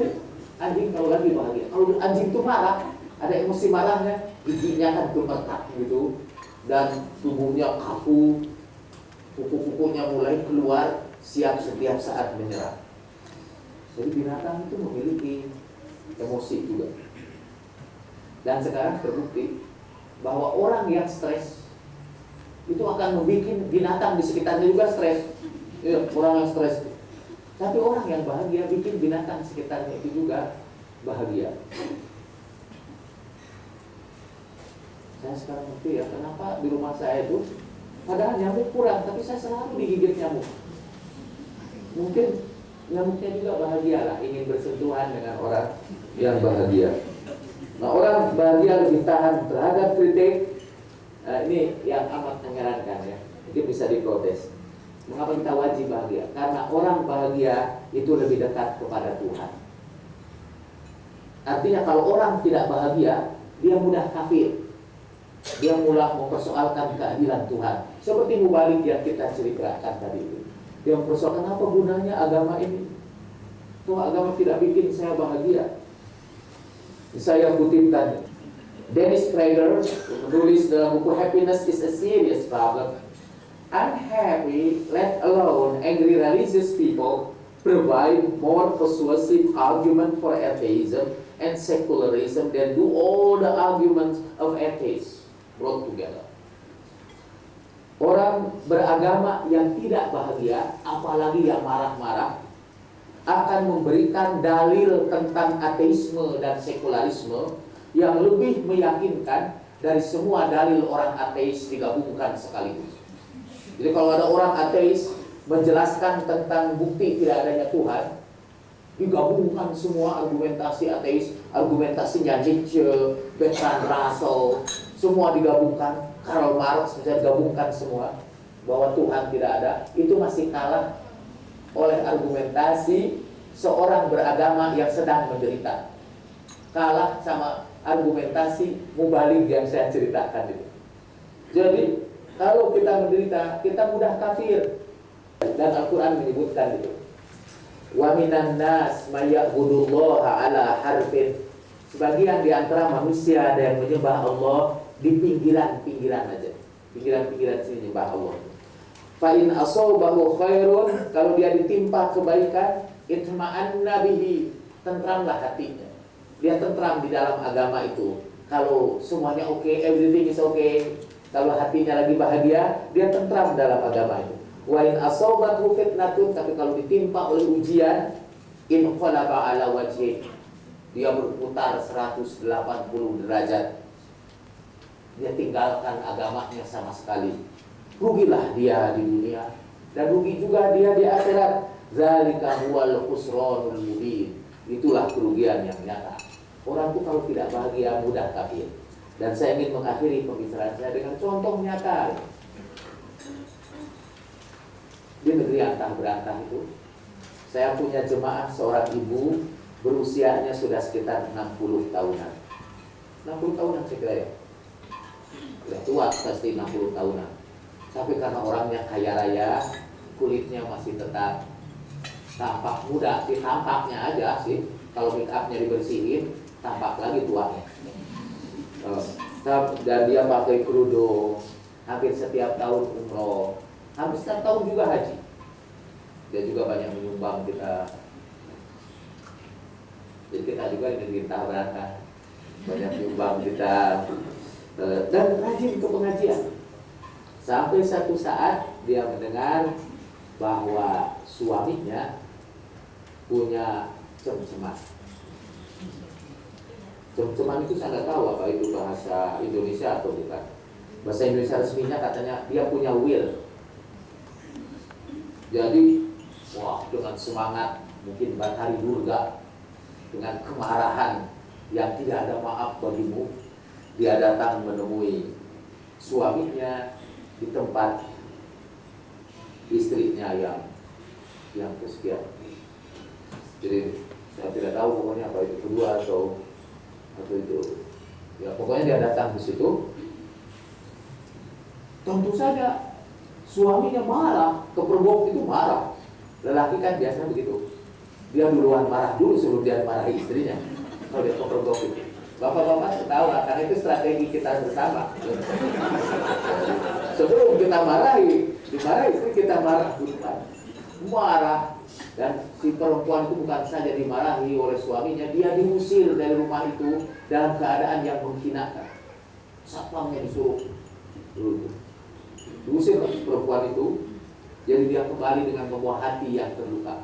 anjing kalau lagi bahagia. Kalau anjing itu marah, ada emosi marahnya, giginya kan gemetar gitu, dan tubuhnya kaku, kuku-kukunya mulai keluar, siap setiap saat menyerang. Jadi binatang itu memiliki emosi juga. Dan sekarang terbukti bahwa orang yang stres itu akan membuat binatang di sekitarnya juga stres. Ya, orang yang stres. Tapi orang yang bahagia bikin binatang sekitarnya itu juga bahagia. Saya sekarang ngerti ya, kenapa di rumah saya itu padahal nyamuk kurang, tapi saya selalu digigit nyamuk. Mungkin nyamuknya juga bahagia lah, ingin bersentuhan dengan orang yang bahagia. Nah, orang bahagia lebih tahan terhadap kritik. Ini yang amat mengherankan ya, mungkin bisa diprotes. Mengapa kita wajib bahagia? Karena orang bahagia itu lebih dekat kepada Tuhan. Artinya kalau orang tidak bahagia, dia mudah kafir. Dia mulai mempersoalkan keadilan Tuhan. Seperti mubalik yang kita ceritakan tadi itu. Dia mempersoalkan apa gunanya agama ini. Tuh agama tidak bikin saya bahagia. Saya kutipkan Dennis Prager menulis dalam buku Happiness is a Serious Problem. Unhappy, let alone angry religious people provide more persuasive argument for atheism and secularism than do all the arguments of atheists brought together. Orang beragama yang tidak bahagia, apalagi yang marah-marah, akan memberikan dalil tentang ateisme dan sekularisme yang lebih meyakinkan dari semua dalil orang ateis digabungkan sekaligus. Jadi kalau ada orang ateis menjelaskan tentang bukti tidak adanya Tuhan, digabungkan semua argumentasi ateis, argumentasinya Nietzsche, Bertrand Russell, semua digabungkan, Karl Marx bisa digabungkan semua bahwa Tuhan tidak ada, itu masih kalah oleh argumentasi seorang beragama yang sedang menderita. Kalah sama argumentasi mubalik yang saya ceritakan itu. Jadi kalau kita menderita, kita mudah kafir. Dan Al-Quran menyebutkan itu. Wa minan nas may ya'budullaha ala harfin. Sebagian di antara manusia ada yang menyembah Allah di pinggiran-pinggiran aja. Pinggiran-pinggiran sini menyembah Allah. Fa in asabahu khairun, kalau dia ditimpa kebaikan, itma'anna bihi, tentramlah hatinya. Dia tentram di dalam agama itu. Kalau semuanya oke, everything is okay. Kalau hatinya lagi bahagia, dia tentram dalam agama itu. Wa in asabathu fitnatun, tapi kalau ditimpa oleh ujian, in qalaba ala wajhi, dia berputar 180 derajat. Dia tinggalkan agamanya sama sekali. Rugilah dia di dunia dan rugi juga dia di akhirat. Zalika huwal khusranul mubin. Itulah kerugian yang nyata. Orang itu kalau tidak bahagia mudah kafir. Dan saya ingin mengakhiri pembicaraan saya dengan contoh nyata. Di negeri antah berantah itu, saya punya jemaah seorang ibu berusianya sudah sekitar 60 tahunan. 60 tahunan saya kira ya. Sudah tua pasti 60 tahunan. Tapi karena orangnya kaya raya, kulitnya masih tetap tampak muda, sih tampaknya aja sih. Kalau make upnya dibersihin, tampak lagi tuanya. Dan dia pakai kerudung, hampir setiap tahun umroh, hampir setiap tahun juga haji. Dia juga banyak menyumbang kita. Jadi kita juga di negeri entah berantah banyak menyumbang kita, dan rajin ke pengajian. Sampai satu saat dia mendengar bahwa suaminya punya cem-ceman. Cem-ceman itu saya nggak tahu apa itu bahasa Indonesia atau bukan. Bahasa Indonesia resminya katanya dia punya will. Jadi, wah, dengan semangat mungkin Bathari Durga, dengan kemarahan yang tidak ada maaf bagimu, dia datang menemui suaminya di tempat istrinya yang kesekian. Jadi saya tidak tahu pokoknya apa itu kedua atau itu. Ya pokoknya dia datang ke situ. Tentu saja suaminya marah, kepergok itu marah. Lelaki kan biasanya begitu. Dia duluan marah dulu sebelum dia marahi istrinya. Kalau dia kepergok itu. Bapak-bapak ketawa karena itu strategi kita bersama. Sebelum kita dimarahi istri kita marah duluan. Marah, Dan si perempuan itu bukan saja dimarahi oleh suaminya, dia diusir dari rumah itu dalam keadaan yang menghinakan. Satpamnya disuruh diusir perempuan itu, jadi dia kembali dengan membawa hati yang terluka.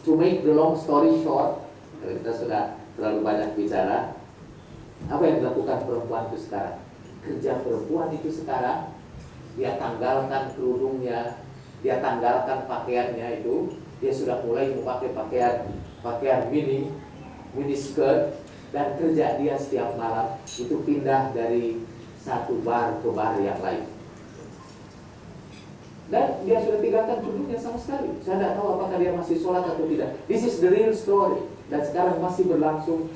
To make the long story short, kita sudah terlalu banyak bicara. Apa yang dilakukan perempuan itu sekarang? Kerja perempuan itu sekarang, dia tanggalkan kerudungnya, dia tanggalkan pakaiannya itu, dia sudah mulai memakai pakaian mini skirt, dan kerja dia setiap malam itu pindah dari satu bar ke bar yang lain. Dan dia sudah tinggalkan kerudungnya sama sekali. Saya tidak tahu apakah dia masih sholat atau tidak. This is the real story. Dan sekarang masih berlangsung.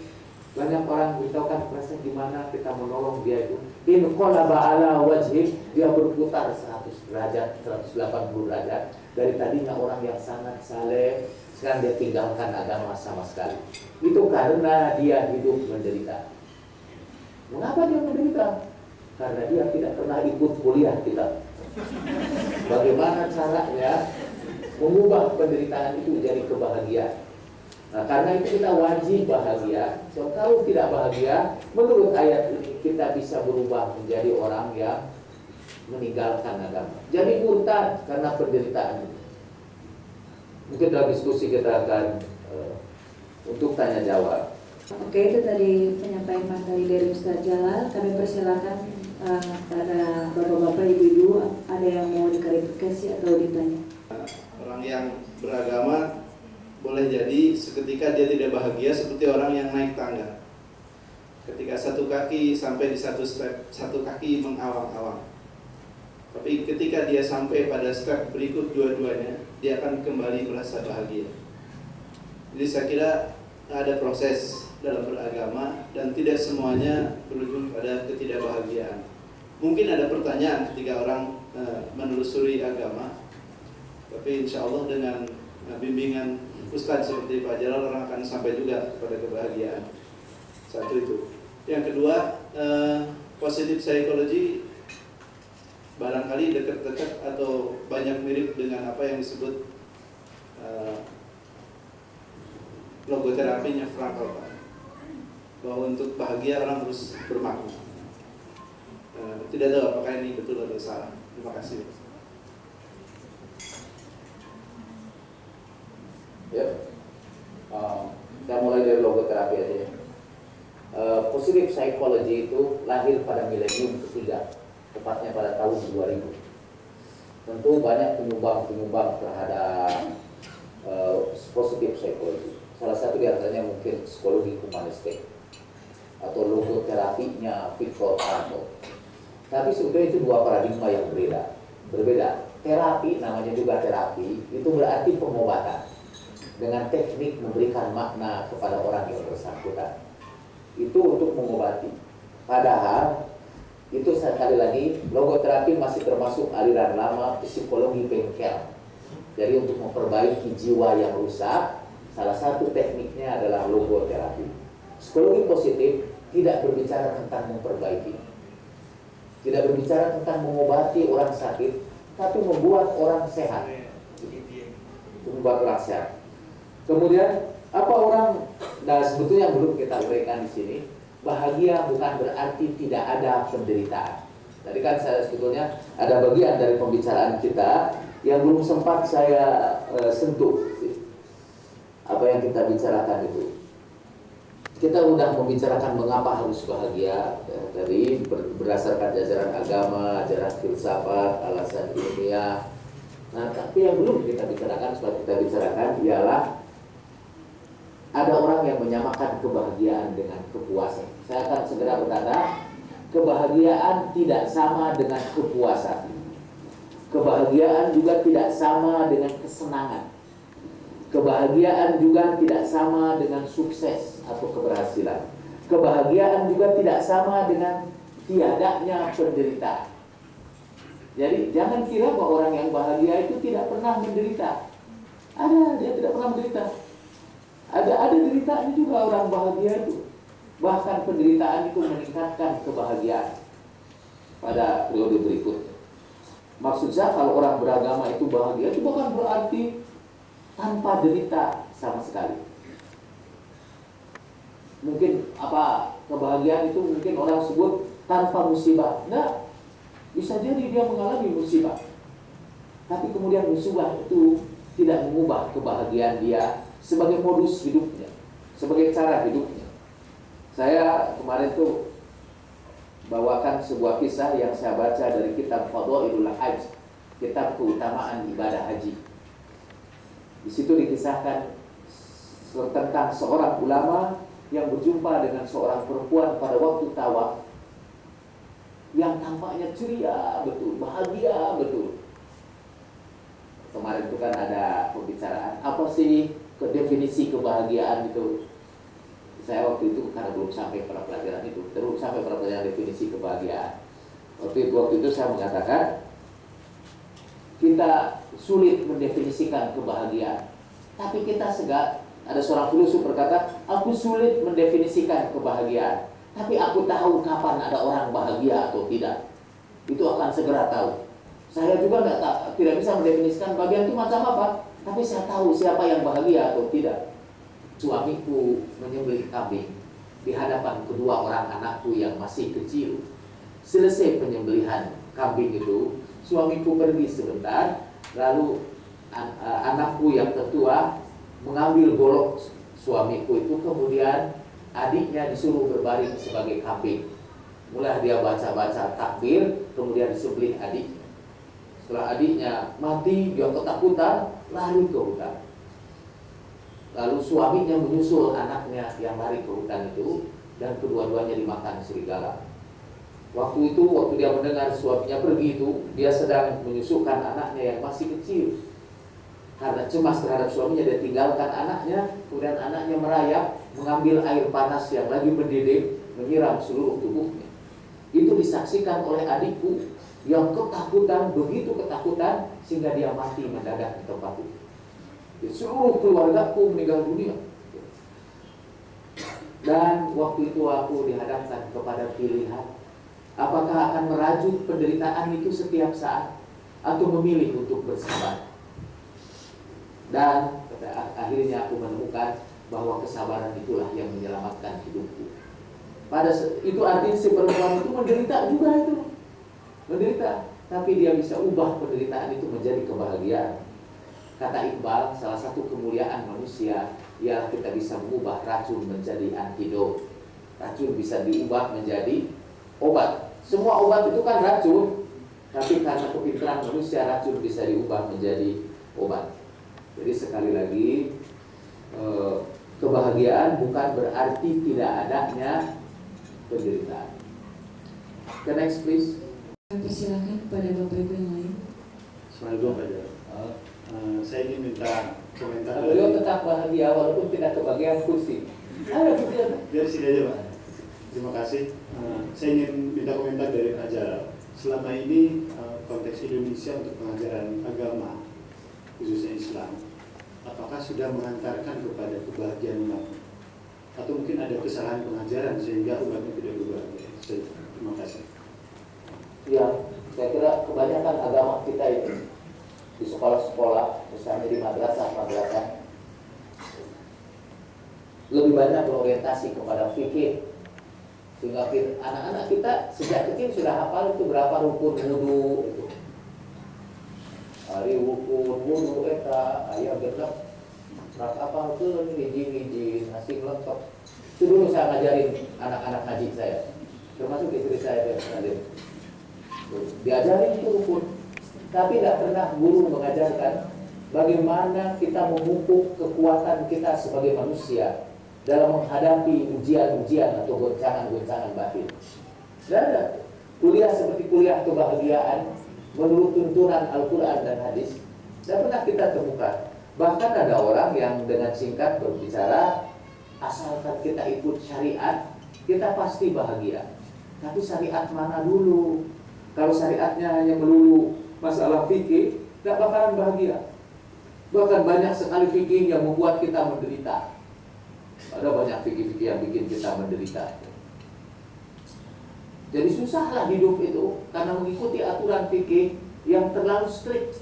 Banyak orang beritahukan proses di mana kita menolong dia itu. In qalaba ala wajhi, dia berputar 100 derajat, 180 derajat. Dari tadinya orang yang sangat saleh, sekarang dia tinggalkan agama sama sekali. Itu karena dia hidup menderita. Mengapa dia menderita? Karena dia tidak pernah ikut kuliah kita. Bagaimana caranya mengubah penderitaan itu jadi kebahagiaan? Nah, karena itu kita wajib bahagia. So, kalau tidak bahagia, menurut ayat ini kita bisa berubah menjadi orang yang meninggalkan agama. Jadi murtad karena penderitaan ini. Mungkin dalam diskusi kita akan untuk tanya jawab. Oke, itu tadi penyampaian materi dari Ustaz Jalal. Kami persilakan pada bapak-bapak, ibu-ibu, ada yang mau diklarifikasi atau ditanya. Orang yang beragama boleh jadi seketika dia tidak bahagia seperti orang yang naik tangga. Ketika satu kaki sampai di satu step, satu kaki mengawang-awang. Tapi ketika dia sampai pada step berikut dua-duanya, dia akan kembali merasa bahagia. Jadi saya kira ada proses dalam beragama dan tidak semuanya berujung pada ketidakbahagiaan. Mungkin ada pertanyaan ketika orang menelusuri agama, tapi insya Allah dengan bimbingan Ustadz seperti Pak Jalal, orang akan sampai juga kepada kebahagiaan. Satu itu. Yang kedua, positive psychology barangkali dekat-dekat atau banyak mirip dengan apa yang disebut logoterapinya Frankl, bahwa untuk bahagia orang harus bermakna. Tidak tahu apakah ini betul atau salah. Terima kasih. Ya, saya mulai dari logoterapi aja ya. Positive psychology itu lahir pada milenium ketiga, tepatnya pada tahun 2000. Tentu banyak penyumbang terhadap positive psychology. Salah satu di antaranya mungkin psikologi humanistik atau logoterapinya Viktor Frankl. Tapi sebetulnya itu dua paradigma yang berbeda. Terapi, namanya juga terapi, itu berarti pengobatan dengan teknik memberikan makna kepada orang yang bersangkutan. Itu untuk mengobati. Padahal itu sekali lagi logoterapi masih termasuk aliran lama psikologi bengkel. Jadi untuk memperbaiki jiwa yang rusak, salah satu tekniknya adalah logoterapi. Psikologi positif tidak berbicara tentang memperbaiki, tidak berbicara tentang mengobati orang sakit, tapi membuat orang sehat. Membuat orang sehat. Kemudian apa orang, nah sebetulnya yang belum kita uraikan di sini, bahagia bukan berarti tidak ada penderitaan. Tadi kan saya sebetulnya ada bagian dari pembicaraan kita yang belum sempat saya sentuh. Apa yang kita bicarakan itu, kita sudah membicarakan mengapa harus bahagia tadi berdasarkan ajaran agama, ajaran filsafat, alasan ilmiah. Nah, tapi yang belum kita bicarakan, setelah kita bicarakan ialah ada orang yang menyamakan kebahagiaan dengan kepuasan. Saya akan segera berkata, kebahagiaan tidak sama dengan kepuasan. Kebahagiaan juga tidak sama dengan kesenangan. Kebahagiaan juga tidak sama dengan sukses atau keberhasilan. Kebahagiaan juga tidak sama dengan tiadanya penderitaan. Jadi jangan kira bahwa orang yang bahagia itu tidak pernah menderita. Ada, dia tidak pernah menderita. Ada deritaannya juga orang bahagia itu. Bahkan penderitaan itu meningkatkan kebahagiaan pada periode berikutnya. Maksud saya kalau orang beragama itu bahagia, itu bukan berarti tanpa derita sama sekali. Mungkin kebahagiaan itu mungkin orang sebut tanpa musibah. Enggak, bisa jadi dia mengalami musibah, tapi kemudian musibah itu tidak mengubah kebahagiaan dia sebagai modus hidupnya, sebagai cara hidupnya. Saya kemarin tuh bawakan sebuah kisah yang saya baca dari kitab Fadhailul Hajj, kitab keutamaan ibadah haji. Di situ dikisahkan tentang seorang ulama yang berjumpa dengan seorang perempuan pada waktu tawaf yang tampaknya ceria betul, bahagia betul. Kemarin itu kan ada pembicaraan apa sih definisi kebahagiaan itu. Saya waktu itu karena belum sampai pada pelajaran itu, belum sampai pada pelajaran definisi kebahagiaan. Waktu itu saya mengatakan kita sulit mendefinisikan kebahagiaan, tapi kita segak. Ada seorang filosof berkata, aku sulit mendefinisikan kebahagiaan, tapi aku tahu kapan ada orang bahagia atau tidak. Itu akan segera tahu. Saya juga tidak bisa mendefinisikan bahagia itu macam apa, tapi saya tahu siapa yang bahagia atau tidak. Suamiku menyembelih kambing di hadapan kedua orang anakku yang masih kecil. Selesai penyembelihan kambing itu, suamiku pergi sebentar, lalu anakku yang tertua mengambil golok suamiku itu, kemudian adiknya disuruh berbaring sebagai kambing. Mulai dia baca-baca takbir, kemudian disembelih adiknya. Setelah adiknya mati, dia ketakutan, lari ke hutan. Lalu suaminya menyusul anaknya yang lari ke hutan itu, dan kedua-duanya dimakan serigala. Waktu dia mendengar suaminya pergi itu, dia sedang menyusukan anaknya yang masih kecil. Karena cemas terhadap suaminya, dia tinggalkan anaknya, kemudian anaknya merayap, mengambil air panas yang lagi mendidih, menyiram seluruh tubuhnya. Itu disaksikan oleh adikku yang ketakutan, begitu ketakutan, sehingga dia mati mendadak di tempat itu. Seluruh keluargaku meninggal dunia. Dan waktu itu aku dihadapkan kepada pilihan, apakah akan merajut penderitaan itu setiap saat, atau memilih untuk bersabar. Dan akhirnya aku menemukan bahwa kesabaran itulah yang menyelamatkan hidupku. Itu artinya si perempuan itu menderita juga itu. Menderita, tapi dia bisa ubah penderitaan itu menjadi kebahagiaan. Kata Iqbal, salah satu kemuliaan manusia ialah kita bisa mengubah racun menjadi antidot. Racun bisa diubah menjadi obat. Semua obat itu kan racun, tapi karena kepintaran manusia, racun bisa diubah menjadi obat. Jadi sekali lagi, kebahagiaan bukan berarti tidak adanya penderitaan. The next please. Persilakan kepada Bapak Ibu yang lain. Assalamualaikum Pak Jarod. Saya ingin minta komentar. Beliau tetap bahagia walaupun tidak kebagian kursi. Biar sini aja Pak. Terima kasih. Saya ingin minta komentar dari Pak Jarod. Selama ini konteks Indonesia untuk pengajaran agama, khususnya Islam, apakah sudah mengantarkan kepada kebahagiaan umat? Atau mungkin ada kesalahan pengajaran sehingga umatnya tidak berbahagia? Terima kasih. Ya, saya kira kebanyakan agama kita itu di sekolah-sekolah, misalnya di madrasah-madrasah, lebih banyak berorientasi kepada fikih, sehingga anak-anak kita sejak kecil sudah hafal itu berapa rukun wudu itu. Hari rukun wudu eta aya genep rak apa itu hiji-hiji nasi lengkap. Itu dulu saya ngajarin anak-anak ngaji saya, termasuk istri saya Nadir. Diajarin itu rukun, tapi tidak pernah guru mengajarkan bagaimana kita memupuk kekuatan kita sebagai manusia dalam menghadapi ujian-ujian atau goncangan-goncangan batin. Tidak ada kuliah seperti kuliah kebahagiaan menurut tuntunan Al-Quran dan hadis, tidak pernah kita temukan. Bahkan ada orang yang dengan singkat berbicara, asalkan kita ikut syariat, kita pasti bahagia. Tapi syariat mana dulu? Kalau syariatnya hanya melulu masalah fikih, tidak bakalan bahagia. Bahkan banyak sekali fikih yang membuat kita menderita. Ada banyak fikih-fikih yang bikin kita menderita. Jadi susahlah hidup itu karena mengikuti aturan fikih yang terlalu strict.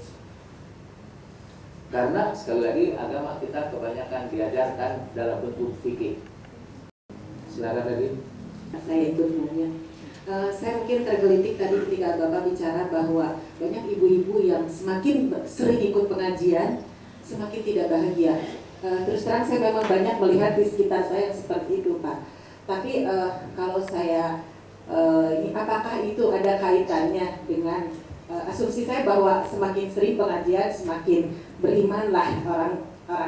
Karena sekali lagi agama kita kebanyakan diajarkan dalam bentuk fikih. Silakan lagi. Saya ikut nanya. Saya mungkin tergelitik tadi ketika Bapak bicara bahwa banyak ibu-ibu yang semakin sering ikut pengajian, semakin tidak bahagia. Terus terang saya memang banyak melihat di sekitar saya yang seperti itu, Pak. Tapi kalau saya, apakah itu ada kaitannya dengan asumsi saya bahwa semakin sering pengajian, semakin berimanlah orang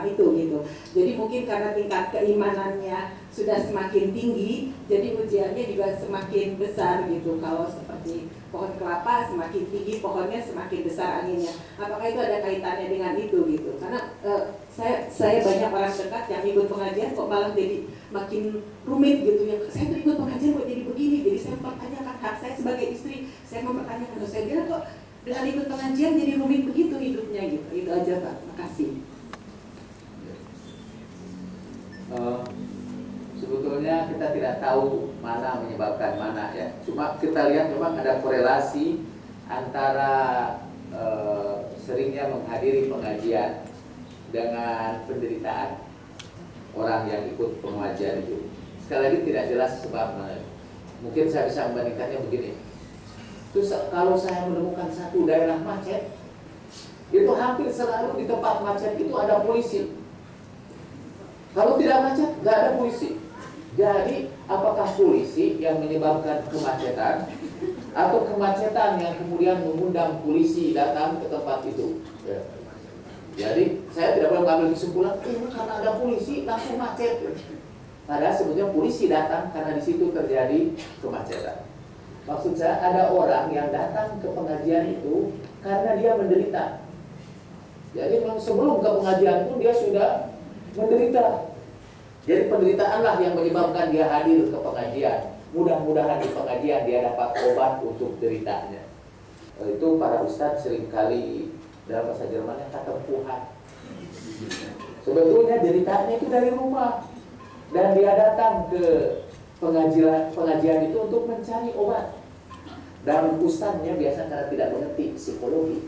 itu gitu. Jadi mungkin karena tingkat keimanannya sudah semakin tinggi, jadi ujiannya juga semakin besar gitu. Kalau seperti pohon kelapa semakin tinggi pohonnya, semakin besar anginnya. Apakah itu ada kaitannya dengan itu gitu? Karena saya banyak orang dekat yang ikut pengajian kok malah jadi makin rumit gitu. Yang saya tuh ikut pengajian kok jadi begini. Jadi saya mempertanyakan hak saya sebagai istri. Saya mempertanyakan, saya bilang kok dengan ikut pengajian jadi rumit begitu hidupnya gitu. Itu aja Pak. Makasih. Sebetulnya kita tidak tahu mana menyebabkan mana ya. Cuma kita lihat memang ada korelasi antara seringnya menghadiri pengajian dengan penderitaan orang yang ikut pengajian itu. Sekali lagi tidak jelas sebabnya. Mungkin saya bisa membandingkannya begini. Terus kalau saya menemukan satu daerah macet, itu hampir selalu di tempat macet itu ada polisi. Kalau tidak macet, nggak ada polisi. Jadi, apakah polisi yang menyebabkan kemacetan atau kemacetan yang kemudian mengundang polisi datang ke tempat itu? Ya. Jadi, saya tidak boleh mengambil kesimpulan, ini karena ada polisi langsung macet. Padahal sebetulnya polisi datang karena di situ terjadi kemacetan. Maksud saya ada orang yang datang ke pengajian itu karena dia menderita. Jadi, memang sebelum ke pengajian pun dia sudah menderita. Jadi penderitaanlah yang menyebabkan dia hadir ke pengajian. Mudah-mudahan di pengajian dia dapat obat untuk deritanya. Itu para ustadz seringkali dalam bahasa Jermannya kata puhan. Sebetulnya deritaannya itu dari rumah. Dan dia datang ke pengajian itu untuk mencari obat. Dan ustadznya biasa karena tidak mengerti psikologi,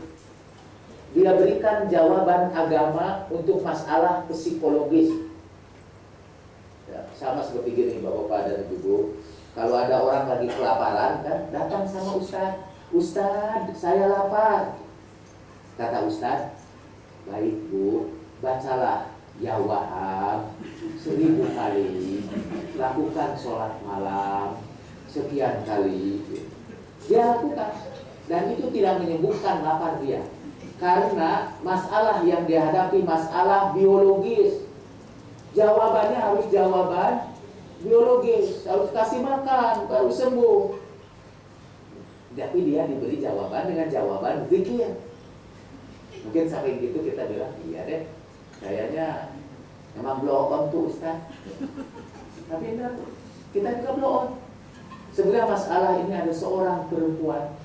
dia berikan jawaban agama untuk masalah psikologis. Ya, sama seperti gini Bapak-bapak dan Ibu. Kalau ada orang lagi kelaparan kan datang sama Ustadz, Ustadz saya lapar. Kata Ustadz, baik Bu, bacalah Ya Wahab 1000 kali, lakukan sholat malam sekian kali. Dia lakukan, dan itu tidak menyembuhkan lapar dia. Karena masalah yang dia hadapi masalah biologis. Jawabannya harus jawaban biologis, harus kasih makan baru sembuh. Tapi dia diberi jawaban dengan jawaban zikir. Mungkin sampai gitu kita bilang, iya deh, kayaknya memang blow on tuh Ustaz. Tapi enggak, kita juga blow on. Sebenarnya masalah ini ada seorang perempuan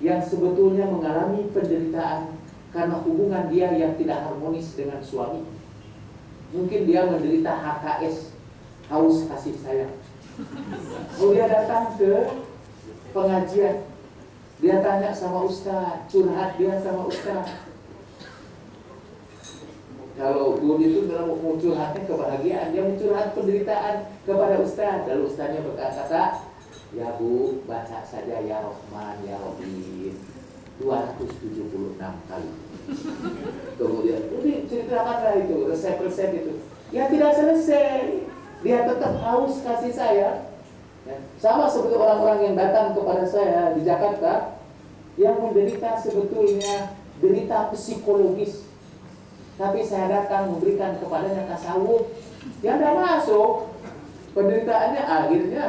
yang sebetulnya mengalami penderitaan karena hubungan dia yang tidak harmonis dengan suami. Mungkin dia menderita HKS, haus kasih sayang. Lalu dia datang ke pengajian, dia tanya sama Ustaz, curhat dia sama Ustaz. Kalau Bu itu mau curhatnya kebahagiaan, dia mencurhat penderitaan kepada Ustaz. Lalu Ustaznya berkata, ya Bu, baca saja Ya Rahman, Ya Rahim 276 kali. Kemudian, ceritakanlah itu, resep-resep itu. Ya tidak selesai. Dia tetap haus kasih sayang. Ya, sama seperti orang-orang yang datang kepada saya di Jakarta yang menderita sebetulnya derita psikologis. Tapi saya datang memberikan kepadanya tasawuf. Dia tidak masuk. Penderitaannya akhirnya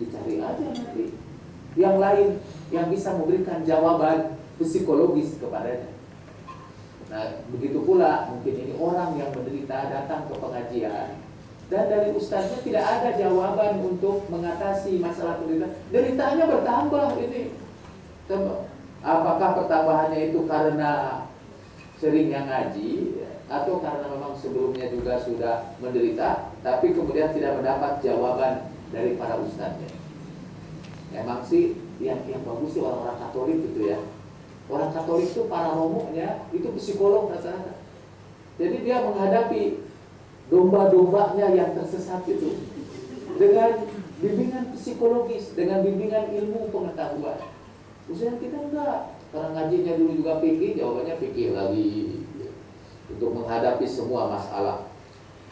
dicari aja nanti yang lain yang bisa memberikan jawaban psikologis kepadanya. Nah, begitu pula mungkin ini orang yang menderita datang ke pengajian dan dari ustaznya tidak ada jawaban untuk mengatasi masalah penderitaan. Deritaannya bertambah ini. Apakah pertambahannya itu karena seringnya ngaji atau karena memang sebelumnya juga sudah menderita tapi kemudian tidak mendapat jawaban dari para ustaznya. Emang sih yang bagus sih orang-orang Katolik gitu ya. Orang Katolik itu para romonya itu psikolog rata-rata. Jadi dia menghadapi domba-dombanya yang tersesat itu dengan bimbingan psikologis, dengan bimbingan ilmu pengetahuan. Usaha kita enggak, karena ngajinya dulu juga pikir, jawabannya pikir lagi untuk menghadapi semua masalah.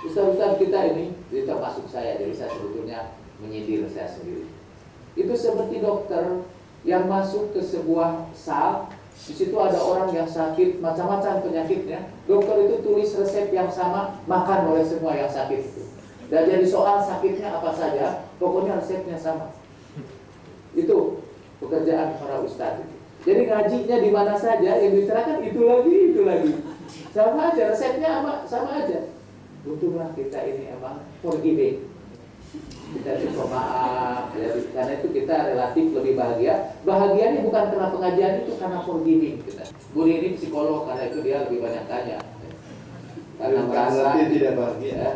Ustaz-ustaz kita ini, termasuk saya, jadi saya sebetulnya menyindir saya sendiri. Itu seperti dokter yang masuk ke sebuah sal, di situ ada orang yang sakit, macam-macam penyakitnya. Dokter itu tulis resep yang sama, makan oleh semua yang sakit itu. Dan jadi soal sakitnya apa saja, pokoknya resepnya sama. Itu pekerjaan para ustadz. Jadi ngajinya di mana saja yang diterangkan itu lagi, sama aja resepnya sama aja. Untunglah kita ini emang forgiving, kita itu pemaaf, ya, karena itu kita relatif lebih bahagia. Bahagianya bukan karena pengajian itu, karena forgiving kita. Bu ini psikolog, karena itu dia lebih banyak tanya, karena merasa tidak bahagia. Ya,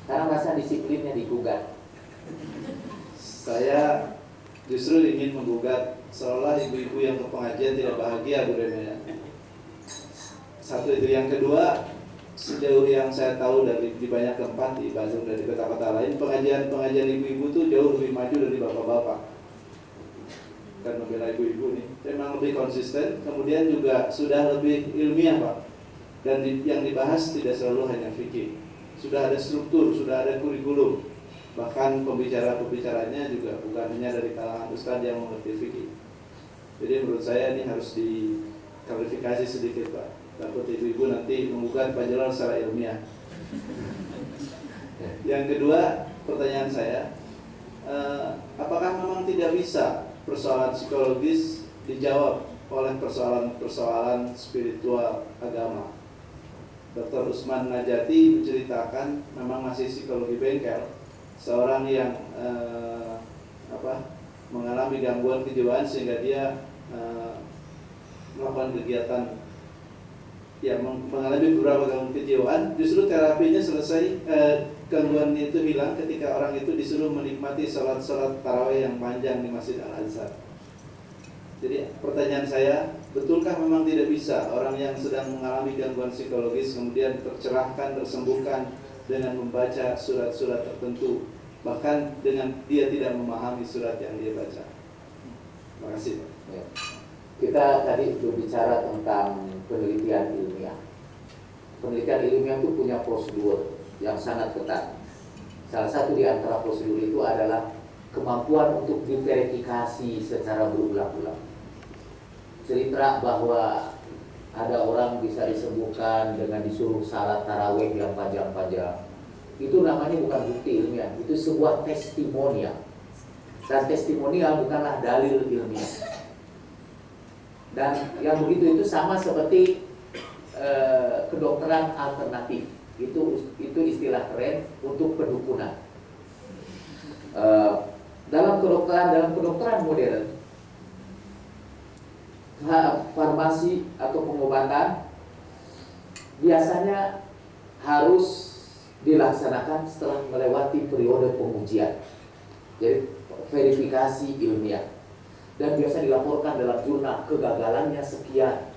karena merasa disiplinnya digugat. Saya justru ingin menggugat seolah ibu-ibu yang ke pengajian tidak bahagia, Bu Rene. Satu itu. Yang kedua, sejauh yang saya tahu dari di banyak tempat di Bandung dan di kota-kota lain, pengajian ibu-ibu tuh jauh lebih maju dari bapak-bapak. Kan membela ibu-ibu nih, memang lebih konsisten, kemudian juga sudah lebih ilmiah, Pak. Dan yang dibahas tidak selalu hanya fikih. Sudah ada struktur, sudah ada kurikulum. Bahkan pembicaranya juga bukan hanya dari kalangan ustadz yang mengerti fikih. Jadi menurut saya ini harus diklarifikasi sedikit, Pak. Takut ibu-ibu nanti menggugat Pak Jalal secara ilmiah. Yang kedua, pertanyaan saya, apakah memang tidak bisa persoalan psikologis dijawab oleh persoalan spiritual agama? Dr. Usman Najati menceritakan memang masih psikologi bengkel, seorang yang mengalami gangguan kejiwaan sehingga dia melakukan kegiatan yang mengalami beberapa gangguan kejiwaan. Justru terapinya selesai, gangguan itu hilang ketika orang itu disuruh menikmati sholat tarawih yang panjang di Masjid Al-Azhar. Jadi pertanyaan saya, betulkah memang tidak bisa orang yang sedang mengalami gangguan psikologis kemudian tercerahkan, tersembuhkan dengan membaca surat-surat tertentu, bahkan dengan dia tidak memahami surat yang dia baca? Terima kasih, Pak. Ya. Kita tadi berbicara tentang penelitian ilmiah. Penelitian ilmiah itu punya prosedur yang sangat ketat. Salah satu di antara prosedur itu adalah kemampuan untuk diverifikasi secara berulang-ulang. Cerita bahwa ada orang bisa disembuhkan dengan disuruh salat tarawih yang panjang-panjang, itu namanya bukan bukti ilmiah, itu sebuah testimonial. Dan testimonial bukanlah dalil ilmiah. Dan yang begitu itu sama seperti kedokteran alternatif. Itu istilah keren untuk pendukunan. Dalam kedokteran modern, farmasi atau pengobatan biasanya harus dilaksanakan setelah melewati periode pengujian, jadi verifikasi ilmiah, dan biasa dilaporkan dalam jurnal kegagalannya sekian.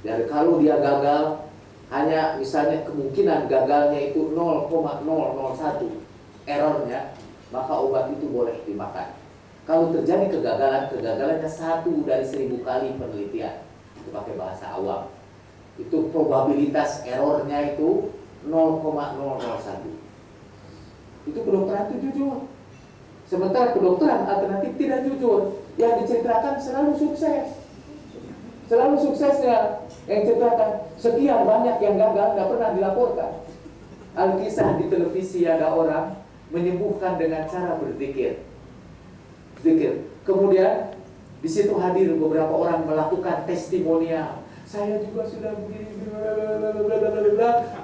Dan kalau dia gagal, hanya misalnya kemungkinan gagalnya itu 0,001 errornya, maka obat itu boleh dimakan. Kalau terjadi kegagalannya 1 dari 1000 kali penelitian, itu pakai bahasa awam, itu probabilitas errornya itu 0,001. Itu kedokteran itu jujur. Sementara kedokteran alternatif tidak jujur. Yang diceritakan selalu sukses. Selalu suksesnya yang diceritakan. Sekian banyak yang gagal, tidak pernah dilaporkan. Alkisah di televisi ada orang menyembuhkan dengan cara berzikir. Kemudian di situ hadir beberapa orang melakukan testimonial. Saya juga sudah begini,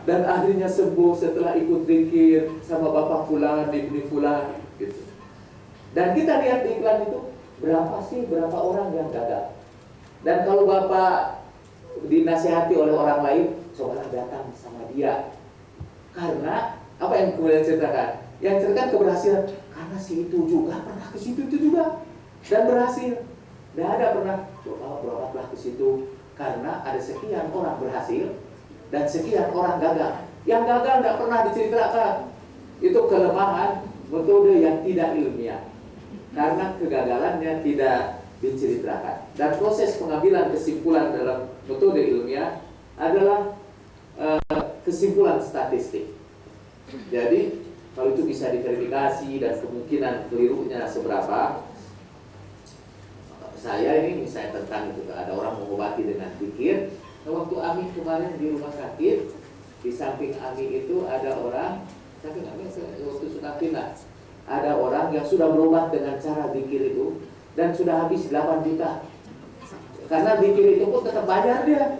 dan akhirnya sembuh setelah ikut zikir sama Bapak Fulan, Ibni Fulan, gitu. Dan kita lihat di iklan itu berapa orang yang gagal. Dan kalau Bapak dinasihati oleh orang lain, cobalah datang sama dia. Karena apa yang kemudian ceritakan? Yang ceritakan keberhasilan karena si itu juga pernah ke situ itu juga dan berhasil. Tidak ada pernah berobatlah ke situ, Karena ada sekian orang berhasil dan sekian orang gagal. Yang gagal tidak pernah diceritakan. Itu kelemahan metode yang tidak ilmiah. Karena kegagalannya tidak diceritakan. Dan proses pengambilan kesimpulan dalam metode ilmiah adalah kesimpulan statistik. Jadi kalau itu bisa diverifikasi dan kemungkinan kelirunya seberapa. Saya ini misalnya tentang itu, ada orang mengobati dengan pikir. Waktu Ami kemarin di rumah sakit, di samping Ami itu ada orang, samping Ami waktu sudah pindah, ada orang yang sudah berobat dengan cara pikir itu dan sudah habis 8 juta. Karena pikir itu pun tetap bayar dia.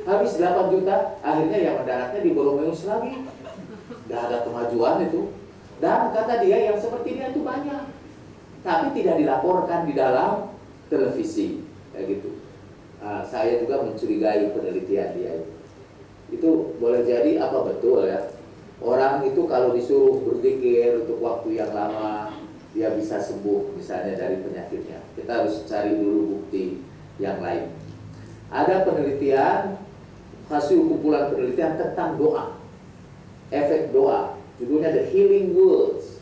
Habis 8 juta, akhirnya yang mendaratnya di Boromeus lagi. Tidak ada kemajuan itu. Dan kata dia yang seperti dia itu banyak, tapi tidak dilaporkan di dalam televisi, kayak gitu. Saya juga mencurigai penelitian dia itu. Itu boleh jadi apa betul ya? Orang itu kalau disuruh berzikir untuk waktu yang lama, dia bisa sembuh misalnya dari penyakitnya. Kita harus cari dulu bukti yang lain. Ada penelitian, hasil kumpulan penelitian tentang doa, efek doa, judulnya The Healing Words.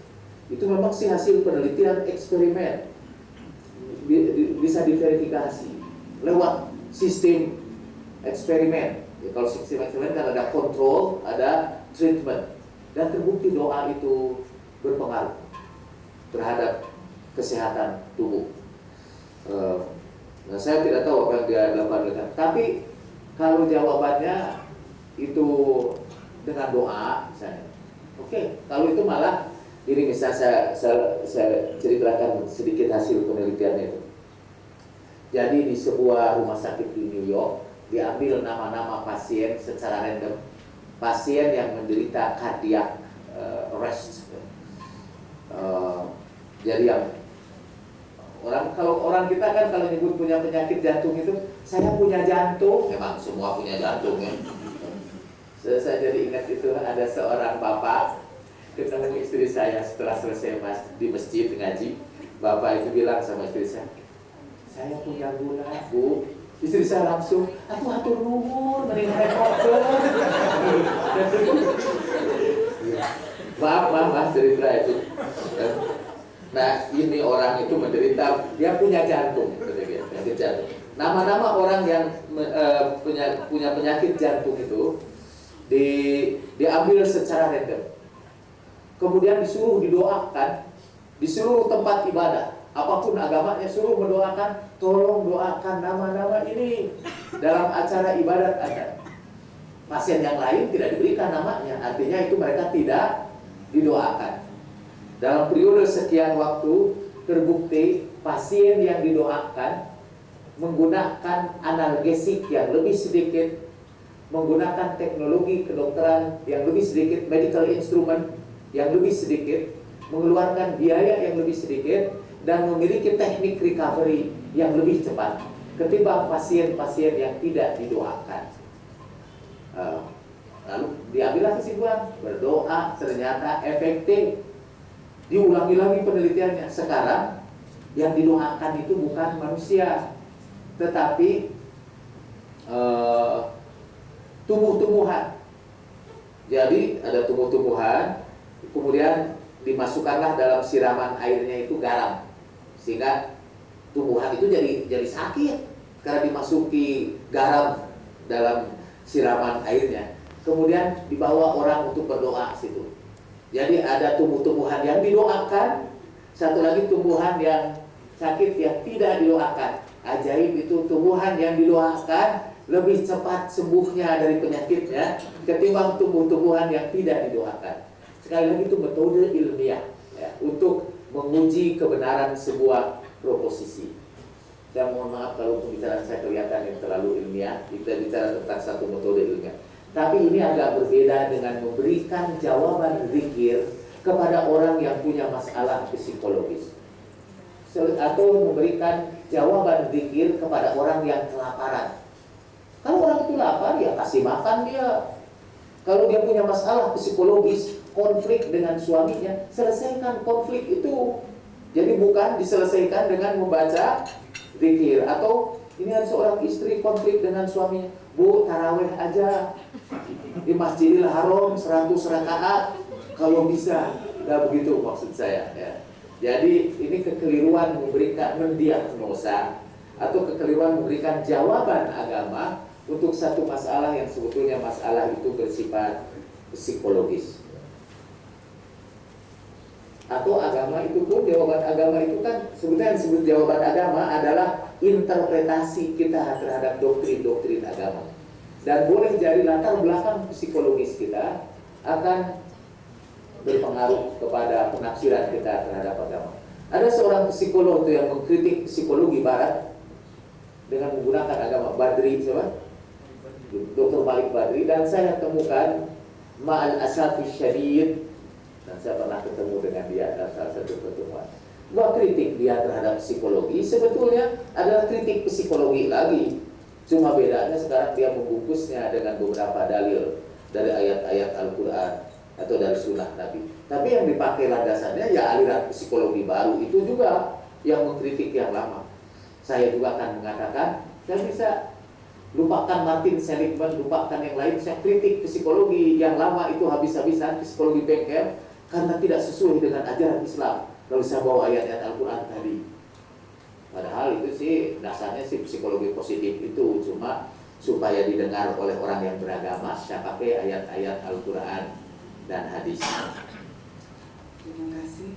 Itu memang sih hasil penelitian eksperimen, bisa diverifikasi lewat sistem eksperimen. Ya, kalau sistem eksperimen kan ada kontrol, ada treatment, dan terbukti doa itu berpengaruh terhadap kesehatan tubuh. Nah, saya tidak tahu apa yang dia lakukan, tapi kalau jawabannya itu dengan doa, misalnya, oke. Kalau itu malah ini misalnya saya ceritakan sedikit hasil penelitiannya itu. Jadi di sebuah rumah sakit di New York diambil nama-nama pasien secara random, pasien yang menderita cardiac arrest. Jadi yang orang kita kan kalau nyebut punya penyakit jantung itu, saya punya jantung, memang semua punya jantung ya. Saya jadi ingat itu ada seorang bapak ketemu istri saya setelah selesai di masjid ngaji. Bapak itu bilang sama istri saya punya gula bu. Istri saya langsung, aku hatur nuhun, mending repotkeun. Maaf cerita itu. Nah ini orang itu menderita, dia punya jantung, penyakit jantung. Nama-nama orang yang punya penyakit jantung itu diambil secara random. Kemudian disuruh didoakan di seluruh tempat ibadah, apapun agamanya, suruh mendoakan, tolong doakan nama-nama ini dalam acara ibadat Anda. Pasien yang lain tidak diberikan namanya, artinya itu mereka tidak didoakan. Dalam periode sekian waktu terbukti pasien yang didoakan menggunakan analgesik yang lebih sedikit, menggunakan teknologi kedokteran yang lebih sedikit, medical instrument yang lebih sedikit, mengeluarkan biaya yang lebih sedikit, dan memiliki teknik recovery yang lebih cepat ketimbang pasien-pasien yang tidak didoakan. Lalu diambillah kesimpulan, berdoa ternyata efektif. Diulangi lagi penelitiannya. Sekarang yang didoakan itu bukan manusia, tetapi tumbuh-tumbuhan. Jadi ada tumbuh-tumbuhan, kemudian dimasukkanlah dalam siraman airnya itu garam, sehingga tumbuhan itu jadi sakit karena dimasuki garam dalam siraman airnya. Kemudian dibawa orang untuk berdoa situ. Jadi ada tumbuh-tumbuhan yang didoakan, satu lagi tumbuhan yang sakit yang tidak didoakan. Ajaib itu tumbuhan yang didoakan lebih cepat sembuhnya dari penyakitnya ketimbang tumbuh-tumbuhan yang tidak didoakan. Sekali lagi itu metode ilmiah ya, untuk menguji kebenaran sebuah proposisi. Saya mohon maaf kalau pembicaraan saya kelihatan yang terlalu ilmiah. Kita bicara tentang satu metode ilmiah. Tapi ini agak berbeda dengan memberikan jawaban zikir kepada orang yang punya masalah psikologis, atau memberikan jawaban zikir kepada orang yang kelaparan. Kalau orang itu lapar, ya kasih makan dia. Kalau dia punya masalah psikologis, konflik dengan suaminya, selesaikan konflik itu. Jadi bukan diselesaikan dengan membaca zikir atau Ini ada seorang istri konflik dengan suaminya, Bu, taraweh aja di Masjidil Haram 100 rakaat kalau bisa. Nggak begitu maksud saya ya. Jadi ini kekeliruan memberikan mendiagnosa atau kekeliruan memberikan jawaban agama untuk satu masalah yang sebetulnya masalah itu bersifat psikologis. Atau agama itu pun, jawaban agama itu kan sebetulnya yang disebut jawaban agama adalah interpretasi kita terhadap doktrin-doktrin agama. Dan boleh jadi latar belakang psikologis kita akan berpengaruh kepada penafsiran kita terhadap agama. Ada seorang psikolog itu yang mengkritik psikologi barat dengan menggunakan agama, Badri, siapa? Dr. Malik Badri, dan saya temukan ma'al asafi syadid, dan saya pernah ketemu dengan dia dalam salah satu pertemuan. Bahwa kritik dia terhadap psikologi sebetulnya adalah kritik psikologi lagi. Cuma bedanya sekarang dia membungkusnya dengan beberapa dalil dari ayat-ayat Al-Quran atau dari sunnah Nabi. Tapi yang dipakai landasannya ya aliran psikologi baru itu juga yang mengkritik yang lama. Saya juga akan mengatakan, saya bisa lupakan Martin Seligman, lupakan yang lain, saya kritik psikologi yang lama itu habis-habisan, psikologi bengkel, karena tidak sesuai dengan ajaran Islam. Lalu saya bawa ayat-ayat Al-Quran tadi. Padahal itu sih dasarnya sih psikologi positif itu, cuma supaya didengar oleh orang yang beragama, saya pakai ayat-ayat Al-Quran dan hadis. Terima kasih.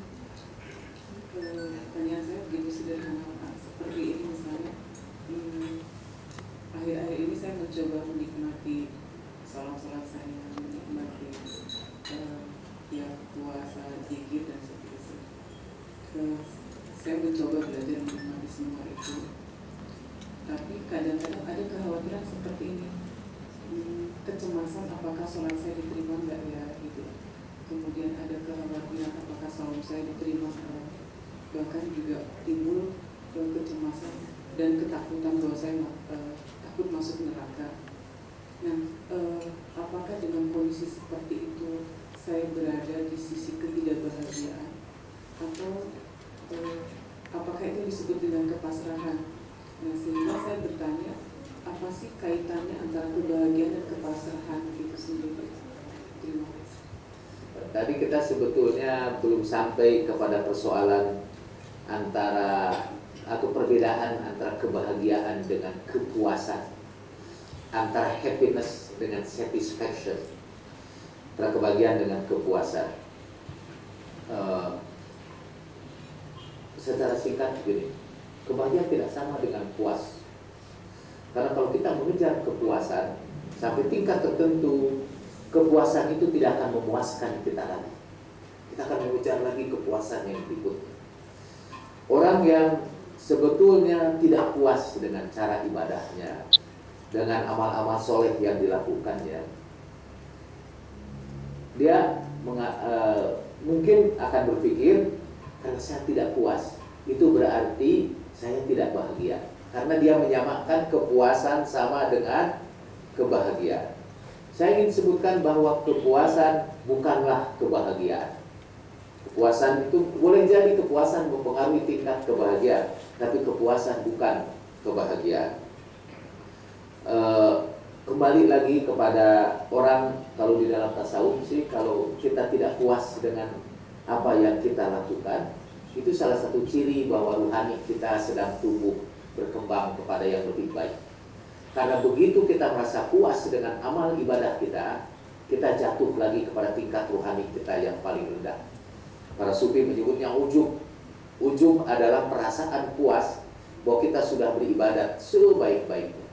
Pertanyaan saya begitu sederhana Pak. Seperti ini misalnya, akhir-akhir ini saya mencoba menikmati salat-salat saya, menikmati ya puasa, zikir dan seterusnya. Saya mencoba belajar menikmati semua itu. Tapi kadang-kadang ada kekhawatiran seperti ini, kecemasan apakah sholat saya diterima enggak ya gitu. Kemudian ada kekhawatiran apakah saum saya diterima enggak. Bahkan juga timbul kecemasan dan ketakutan bahwa saya takut masuk neraka. Nah, apakah dengan kondisi seperti itu saya berada di sisi ketidakbahagiaan, atau apakah itu disebut dengan kepasrahan? Nah, sehingga saya bertanya, apa sih kaitannya antara kebahagiaan dan kepasrahan itu sendiri? Terima kasih. Tadi kita sebetulnya belum sampai kepada persoalan antara atau perbedaan antara kebahagiaan dengan kepuasan, antara happiness dengan satisfaction, antara kebahagiaan dengan kepuasan. Secara singkat begini, kebahagiaan tidak sama dengan puas. Karena kalau kita mengejar kepuasan sampai tingkat tertentu, kepuasan itu tidak akan memuaskan kita lagi. Kita akan mengejar lagi kepuasan yang berikutnya. Orang yang sebetulnya tidak puas dengan cara ibadahnya, dengan amal-amal soleh yang dilakukannya, dia mungkin akan berpikir, karena saya tidak puas, itu berarti saya tidak bahagia. Karena dia menyamakan kepuasan sama dengan kebahagiaan. Saya ingin sebutkan bahwa kepuasan bukanlah kebahagiaan. Kepuasan itu boleh jadi kepuasan mempengaruhi tingkat kebahagiaan, tapi kepuasan bukan kebahagiaan. Kembali lagi kepada orang, kalau di dalam tasawuf sih, kalau kita tidak puas dengan apa yang kita lakukan, itu salah satu ciri bahwa rohani kita sedang tumbuh berkembang kepada yang lebih baik. Karena begitu kita merasa puas dengan amal ibadah kita, kita jatuh lagi kepada tingkat rohani kita yang paling rendah. Para sufi menyebutnya ujub. Ujub adalah perasaan puas bahwa kita sudah beribadat sebaik-baiknya,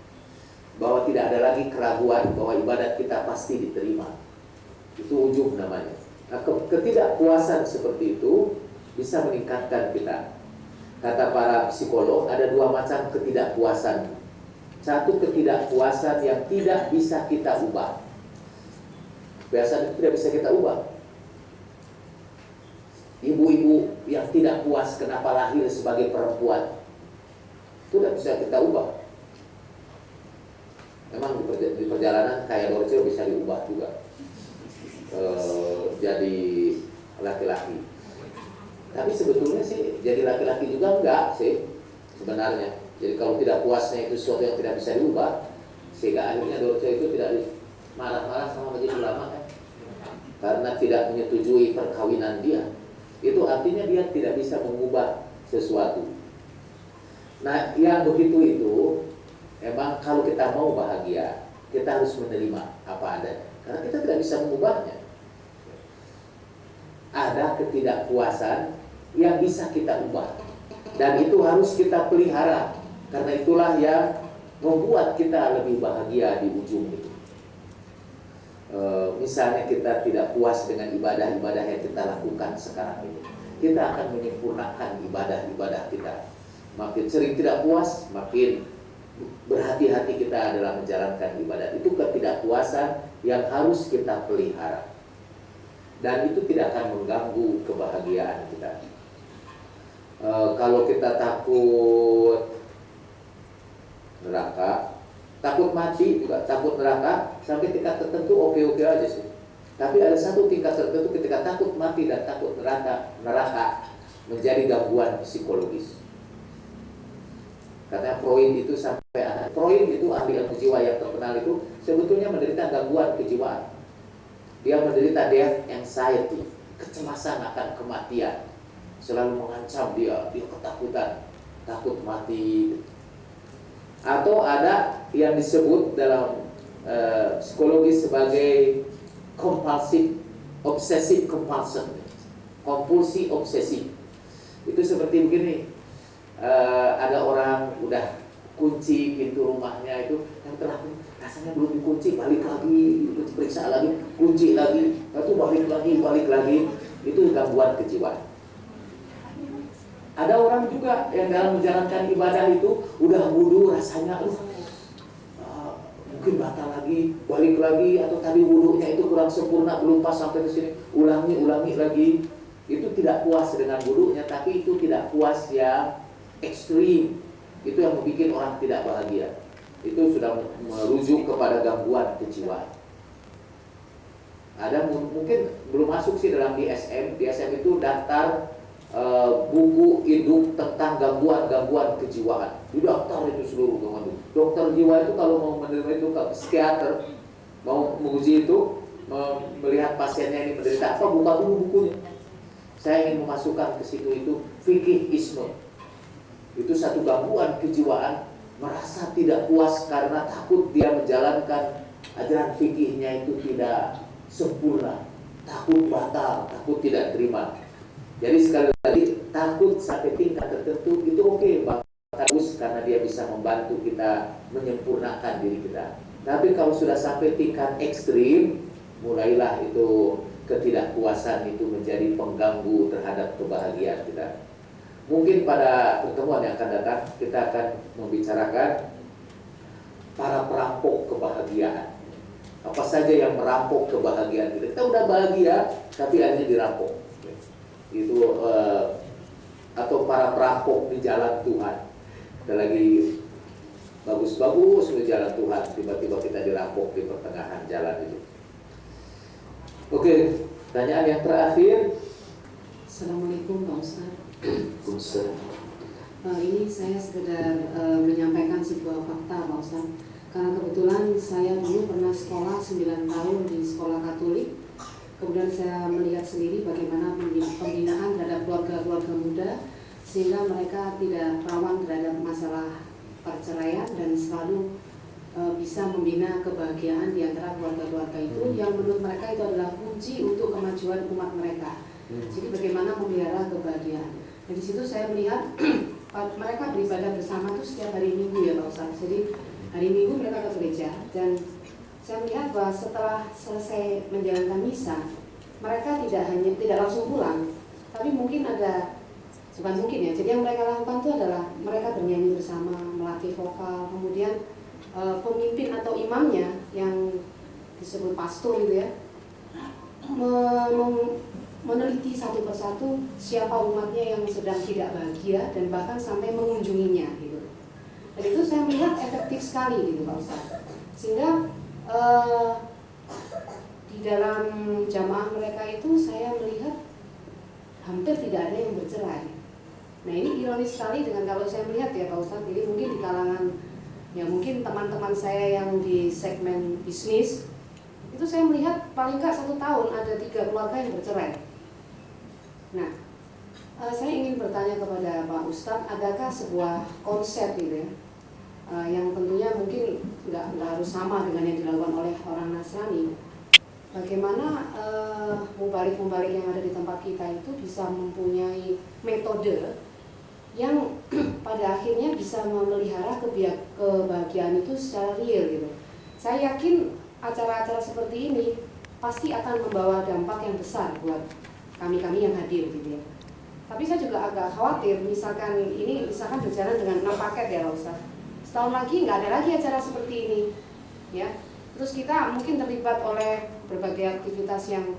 bahwa tidak ada lagi keraguan bahwa ibadat kita pasti diterima. Itu ujub namanya. Nah, ketidakpuasan seperti itu bisa meningkatkan kita. Kata para psikolog, ada dua macam ketidakpuasan. Satu, ketidakpuasan yang tidak bisa kita ubah. Biasanya tidak bisa kita ubah. Ibu-ibu yang tidak puas kenapa lahir sebagai perempuan, itu tidak bisa kita ubah. Memang di perjalanan kayak Dorce bisa diubah juga jadi laki-laki. Tapi sebetulnya sih jadi laki-laki juga enggak sih. sebenarnya. Jadi kalau tidak puasnya itu sesuatu yang tidak bisa diubah, sehingga akhirnya Dorce itu tidak marah-marah sama majelis ulama kan, karena tidak menyetujui perkawinan dia. Itu artinya dia tidak bisa mengubah sesuatu. Nah, yang begitu itu emang kalau kita mau bahagia, kita harus menerima apa adanya, karena kita tidak bisa mengubahnya. Ada ketidakpuasan yang bisa kita ubah, dan itu harus kita pelihara, karena itulah yang membuat kita lebih bahagia di ujung itu. Misalnya kita tidak puas dengan ibadah-ibadah yang kita lakukan sekarang ini, kita akan menyempurnakan ibadah-ibadah kita. Makin sering tidak puas, makin berhati-hati kita dalam menjalankan ibadah. Itu ketidakpuasan yang harus kita pelihara, dan itu tidak akan mengganggu kebahagiaan kita. Kalau kita takut neraka, takut mati juga, takut neraka sampai tingkat tertentu oke-oke aja sih. Tapi ada satu tingkat tertentu ketika takut mati dan takut neraka menjadi gangguan psikologis. Katanya Freud itu ahli ilmu jiwa yang terkenal itu sebetulnya menderita gangguan kejiwaan. Dia menderita death anxiety, kecemasan akan kematian, selalu mengancam dia ketakutan, takut mati. Atau ada yang disebut dalam psikologi sebagai obsessive compulsion, kompulsi obsesi. Itu seperti begini, ada orang udah kunci pintu rumahnya itu, yang telah rasanya belum dikunci, balik lagi, periksa lagi, kunci lagi, lalu balik lagi, itu gangguan kejiwaan. Ada orang juga yang dalam menjalankan ibadah itu udah wudu rasanya mungkin batal lagi, balik lagi, atau tadi wudunya itu kurang sempurna, belum pas sampai ke sini, ulangi lagi. Itu tidak puas dengan wudunya, tapi itu tidak puas yang ekstrim. Itu yang membuat orang tidak bahagia. Itu sudah merujuk kepada gangguan kejiwaan. Ada mungkin belum masuk sih dalam DSM. DSM itu daftar buku induk tentang gangguan kejiwaan. Di daftar itu seluruh gangguan. Dokter jiwa itu kalau mau menerima itu ke psikiater, mau menguji itu, melihat pasiennya ini menderita apa, buka dulu bukunya. Saya ingin memasukkan ke situ itu fikih-isme. Itu satu gangguan kejiwaan, merasa tidak puas karena takut dia menjalankan ajaran fikihnya itu tidak sempurna, takut batal, takut tidak terima. Jadi sekali lagi, takut sampai tingkat tertentu itu oke, bagus, karena dia bisa membantu kita menyempurnakan diri kita. Tapi kalau sudah sampai tingkat ekstrim, mulailah itu ketidakpuasan itu menjadi pengganggu terhadap kebahagiaan kita. Mungkin pada pertemuan yang akan datang kita akan membicarakan para perampok kebahagiaan. Apa saja yang merampok kebahagiaan kita? Kita udah bahagia, tapi akhirnya dirampok. Itu atau para perampok di jalan Tuhan. Kita lagi bagus-bagus di jalan Tuhan, tiba-tiba kita dirampok di pertengahan jalan itu. Oke, pertanyaan yang terakhir. Assalamualaikum Pak Ustadz. Waalaikumsalam. Ini saya sekedar menyampaikan sebuah fakta Pak Ustadz. Karena kebetulan saya dulu pernah sekolah 9 tahun di sekolah Katolik. Kemudian saya melihat sendiri bagaimana pembinaan terhadap keluarga-keluarga muda, sehingga mereka tidak rawan terhadap masalah perceraian dan selalu bisa membina kebahagiaan di antara keluarga-keluarga itu, yang menurut mereka itu adalah kunci untuk kemajuan umat mereka. Jadi bagaimana memelihara kebahagiaan. Dan di situ saya melihat mereka beribadah bersama itu setiap hari Minggu ya Pak Ustadz. Jadi hari Minggu mereka ke gereja, dan saya melihat bahwa setelah selesai menjalankan misa, mereka tidak langsung pulang, tapi bukan mungkin ya. Jadi yang mereka lakukan itu adalah mereka bernyanyi bersama, melatih vokal, kemudian pemimpin atau imamnya yang disebut pastor gitu ya, meneliti satu persatu siapa umatnya yang sedang tidak bahagia, dan bahkan sampai mengunjunginya gitu. Dan itu saya melihat efektif sekali gitu Pak Ustadz. Sehingga di dalam jamaah mereka itu saya melihat hampir tidak ada yang bercerai. Nah ini ironis sekali dengan kalau saya melihat ya Pak Ustadz, ini mungkin di kalangan ya mungkin teman-teman saya yang di segmen bisnis itu saya melihat paling nggak 1 tahun ada 3 keluarga yang bercerai. Nah, saya ingin bertanya kepada Pak Ustadz, adakah sebuah konsep gitu ya, yang tentunya mungkin nggak harus sama dengan yang dilakukan oleh orang Nasrani. Bagaimana mubalik-mubalik yang ada di tempat kita itu bisa mempunyai metode yang pada akhirnya bisa memelihara kebahagiaan itu secara real gitu. Saya yakin acara-acara seperti ini pasti akan membawa dampak yang besar buat kami-kami yang hadir gitu ya. Tapi saya juga agak khawatir misalkan berjalan dengan 6 paket ya Pak Ustadz. Setahun lagi nggak ada lagi acara seperti ini ya. Terus kita mungkin terlibat oleh berbagai aktivitas yang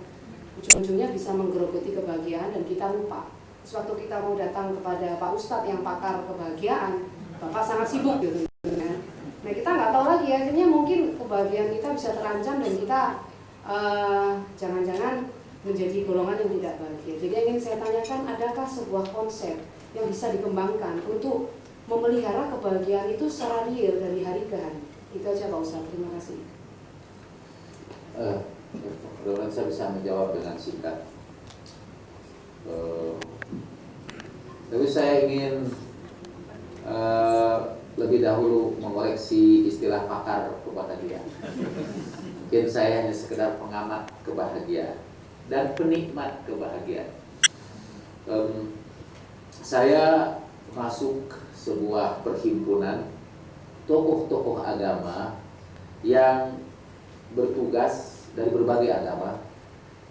ujung-ujungnya bisa menggerogoti kebahagiaan dan kita lupa. Sewaktu kita mau datang kepada Pak Ustadz yang pakar kebahagiaan, Bapak sangat sibuk gitu ya. Nah kita nggak tahu lagi akhirnya mungkin kebahagiaan kita bisa terancam dan kita jangan-jangan menjadi golongan yang tidak bahagia. Jadi yang ingin saya tanyakan, adakah sebuah konsep yang bisa dikembangkan untuk memelihara kebahagiaan itu secara real dari hari ke hari? Itu aja Pak Ustadz, terima kasih. Mudah-mudahan saya bisa menjawab dengan singkat. Tapi saya ingin lebih dahulu mengoreksi istilah pakar kebahagiaan. Mungkin saya hanya sekedar pengamat kebahagiaan dan penikmat kebahagiaan. Saya masuk sebuah perhimpunan tokoh-tokoh agama yang bertugas dari berbagai agama,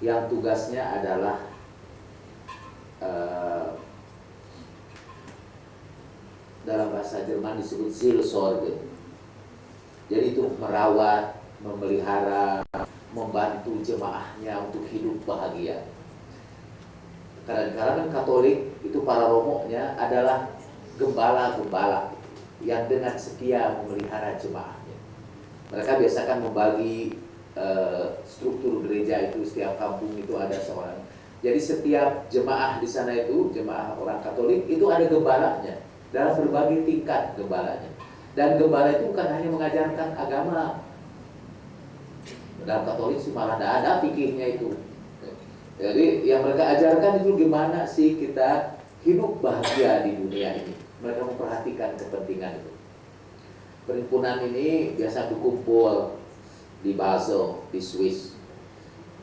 yang tugasnya adalah dalam bahasa Jerman disebut Seelsorge. Jadi itu merawat, memelihara, membantu jemaahnya untuk hidup bahagia. Kadang-kadang Katolik itu para romonya adalah gembala-gembala yang dengan setia memelihara jemaahnya. Mereka biasakan membagi struktur gereja itu, setiap kampung itu ada seorang. Jadi setiap jemaah di sana itu, jemaah orang Katolik itu ada gembalanya dalam berbagai tingkat gembalanya. Dan gembala itu bukan hanya mengajarkan agama. Dalam Katolik sih malah tidak ada fikihnya itu. Jadi yang mereka ajarkan itu gimana sih kita hidup bahagia di dunia ini. Mereka memperhatikan kepentingan itu. Perhimpunan ini biasa berkumpul di Basel, di Swiss.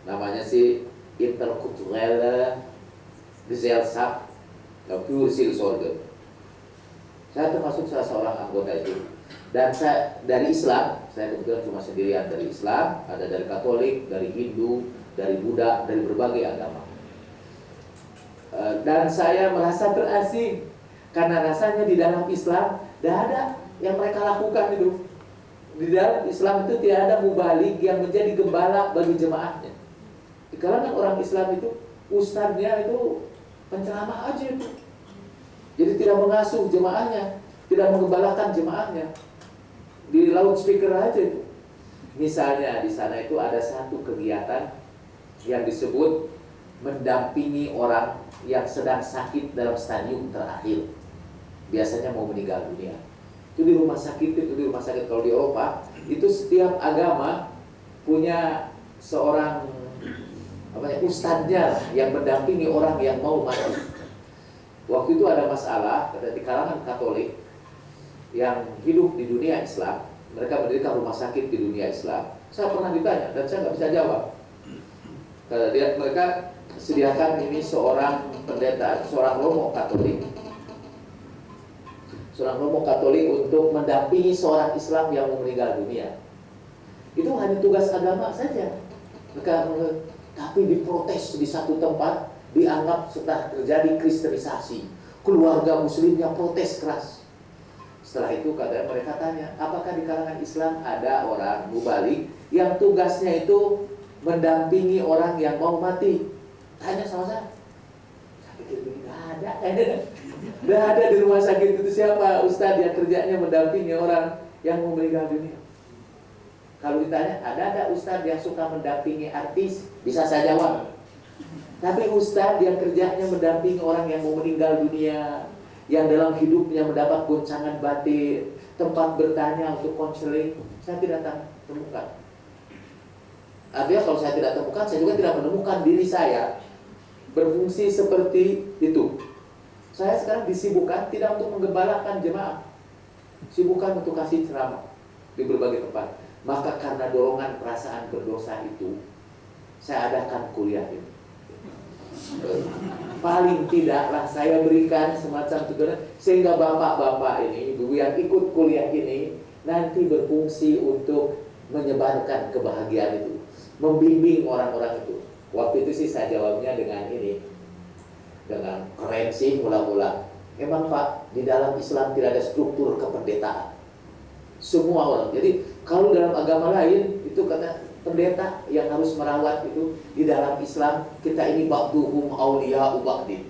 Namanya sih Interkulturelle Gesellschaft für Seelsorge. Saya termasuk salah seorang anggota itu. Dan saya dari Islam, saya kebetulan cuma sendirian dari Islam, ada dari Katolik, dari Hindu, dari Buddha, dari berbagai agama. Dan saya merasa terasing karena rasanya di dalam Islam tidak ada yang mereka lakukan itu. Di dalam Islam itu tidak ada mubalik yang menjadi gembala bagi jemaahnya. Di kalangan orang Islam itu ustadznya itu penceramah aja itu. Jadi tidak mengasuh jemaahnya, tidak menggembalakan jemaahnya. Di loudspeaker aja itu. Misalnya di sana itu ada satu kegiatan yang disebut mendampingi orang yang sedang sakit dalam stadium terakhir. Biasanya mau meninggal dunia. Itu di rumah sakit, kalau di Eropa itu setiap agama punya seorang ustadznya yang mendampingi orang yang mau mati. Waktu itu ada masalah di kalangan Katolik yang hidup di dunia Islam. Mereka mendirikan rumah sakit di dunia Islam. Saya pernah ditanya dan saya nggak bisa jawab. Mereka sediakan ini seorang pendeta, seorang romo Katolik. Seorang romo Katolik untuk mendampingi seorang Islam yang mau meninggal dunia. Itu hanya tugas agama saja. Tapi diprotes di satu tempat, dianggap sudah terjadi kristenisasi. Keluarga muslimnya protes keras. Setelah itu mereka tanya, apakah di kalangan Islam ada orang mubalik yang tugasnya itu mendampingi orang yang mau mati? Tanya sama saya. Saya pikir tidak ada. Tidak ada di rumah sakit itu siapa ustadz yang kerjanya mendampingi orang yang mau meninggal dunia. Kalau ditanya, ada ustadz yang suka mendampingi artis? Bisa saya jawab. Tapi ustadz yang kerjanya mendampingi orang yang mau meninggal dunia, yang dalam hidupnya mendapat goncangan batin, tempat bertanya untuk konseling, saya tidak temukan. Artinya kalau saya tidak temukan, saya juga tidak menemukan diri saya berfungsi seperti itu. Saya sekarang disibukkan tidak untuk menggembalakan jemaah, sibukkan untuk kasih ceramah di berbagai tempat. Maka karena dorongan perasaan berdosa itu, saya adakan kuliah ini. Paling tidaklah saya berikan semacam tujuan sehingga bapak-bapak ini, ibu yang ikut kuliah ini nanti berfungsi untuk menyebarkan kebahagiaan itu, membimbing orang-orang itu. Waktu itu sih saya jawabnya dengan ini, dengan keren sih mula-mula. Emang Pak, di dalam Islam tidak ada struktur kependetaan. Semua orang. Jadi kalau dalam agama lain itu kata pendeta yang harus merawat itu, di dalam Islam kita ini ba'duhum auliya ba'din.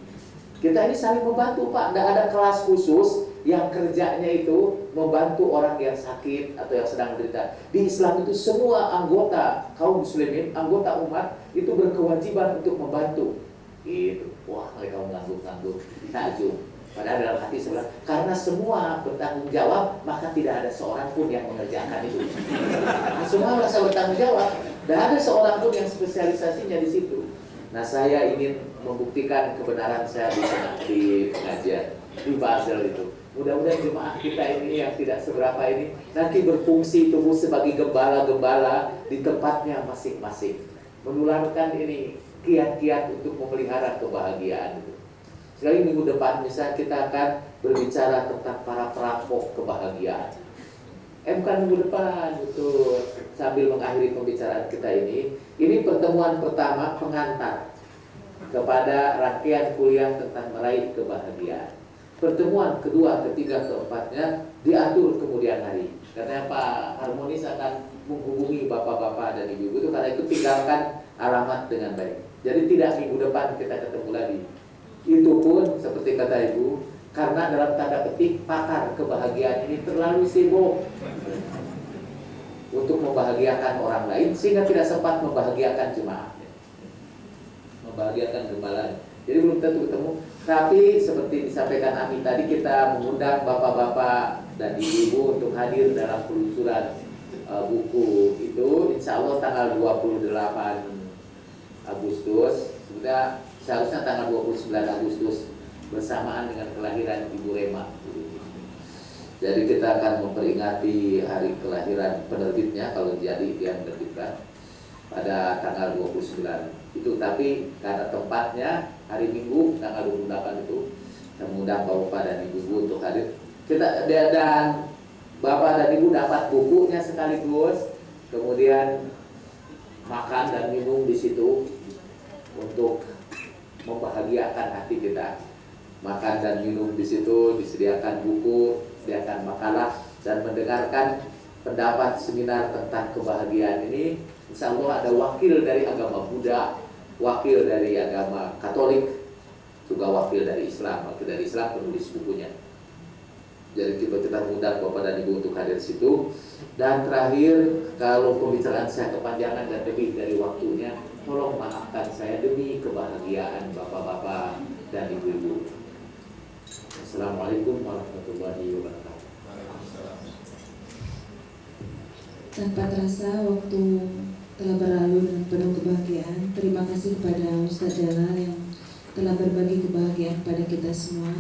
Kita ini saling membantu Pak. Tidak ada kelas khusus yang kerjanya itu membantu orang yang sakit atau yang sedang menderita. Di Islam itu semua anggota kaum muslimin, anggota umat itu berkewajiban untuk membantu. Gitu. Wah, mereka mengangguk-angguk, takjub. Padahal dalam hati sebelah, karena semua bertanggung jawab, maka tidak ada seorang pun yang mengerjakan itu. Nah, semua merasa bertanggung jawab, dan ada seorang pun yang spesialisasinya di situ. Nah, saya ingin membuktikan kebenaran saya di pengajian di Basel itu. Mudah-mudahan jemaah kita ini yang tidak seberapa ini nanti berfungsi tumbuh sebagai gembala-gembala di tempatnya masing-masing, menularkan ini kiat-kiat untuk memelihara kebahagiaan itu. Sekali minggu depan misalnya kita akan berbicara tentang para perampok kebahagiaan. Bukan minggu depan, betul. Sambil mengakhiri pembicaraan kita ini pertemuan pertama pengantar kepada rangkaian kuliah tentang meraih kebahagiaan. Pertemuan kedua, ketiga, keempatnya diatur kemudian hari. Karena Pak Harmonis akan menghubungi bapak-bapak dan ibu-ibu itu, karena itu tinggalkan alamat dengan baik. Jadi tidak minggu depan kita ketemu lagi. Itu pun seperti kata ibu, karena dalam tanda petik pakar kebahagiaan ini terlalu sibuk untuk membahagiakan orang lain sehingga tidak sempat membahagiakan jemaah, membahagiakan gembala. Jadi belum tentu ketemu. Tapi seperti disampaikan Ami tadi, kita mengundang bapak-bapak dan ibu-ibu untuk hadir dalam peluncuran buku itu, insya Allah tanggal 28 Agustus. Sudah seharusnya tanggal 29 Agustus bersamaan dengan kelahiran Ibu Rema. Jadi kita akan memperingati hari kelahiran penerbitnya, kalau jadi dia menerbitkan pada tanggal 29 itu. Tapi karena tempatnya hari Minggu tanggal 28 itu, kita mengundang Bapak dan Ibu untuk hadir. Kita dan Bapak dan Ibu dapat bukunya sekaligus, kemudian makan dan minum di situ untuk membahagiakan hati kita. Makan dan minum di situ, disediakan buku, disediakan makalah, dan mendengarkan pendapat seminar tentang kebahagiaan ini. Insya Allah ada wakil dari agama Buddha, wakil dari agama Katolik, juga wakil dari Islam. Wakil dari Islam penulis bukunya. Jadi kita mengundang Bapak dan Ibu untuk hadir di situ. Dan terakhir, kalau pembicaraan saya kepanjangan dan lebih dari waktunya, tolong maafkan saya demi kebahagiaan bapak-bapak dan ibu-ibu. Assalamualaikum warahmatullahi wabarakatuh. Tanpa terasa waktu telah berlalu dengan penuh kebahagiaan. Terima kasih kepada Ustaz Jalal yang telah berbagi kebahagiaan pada kita semua.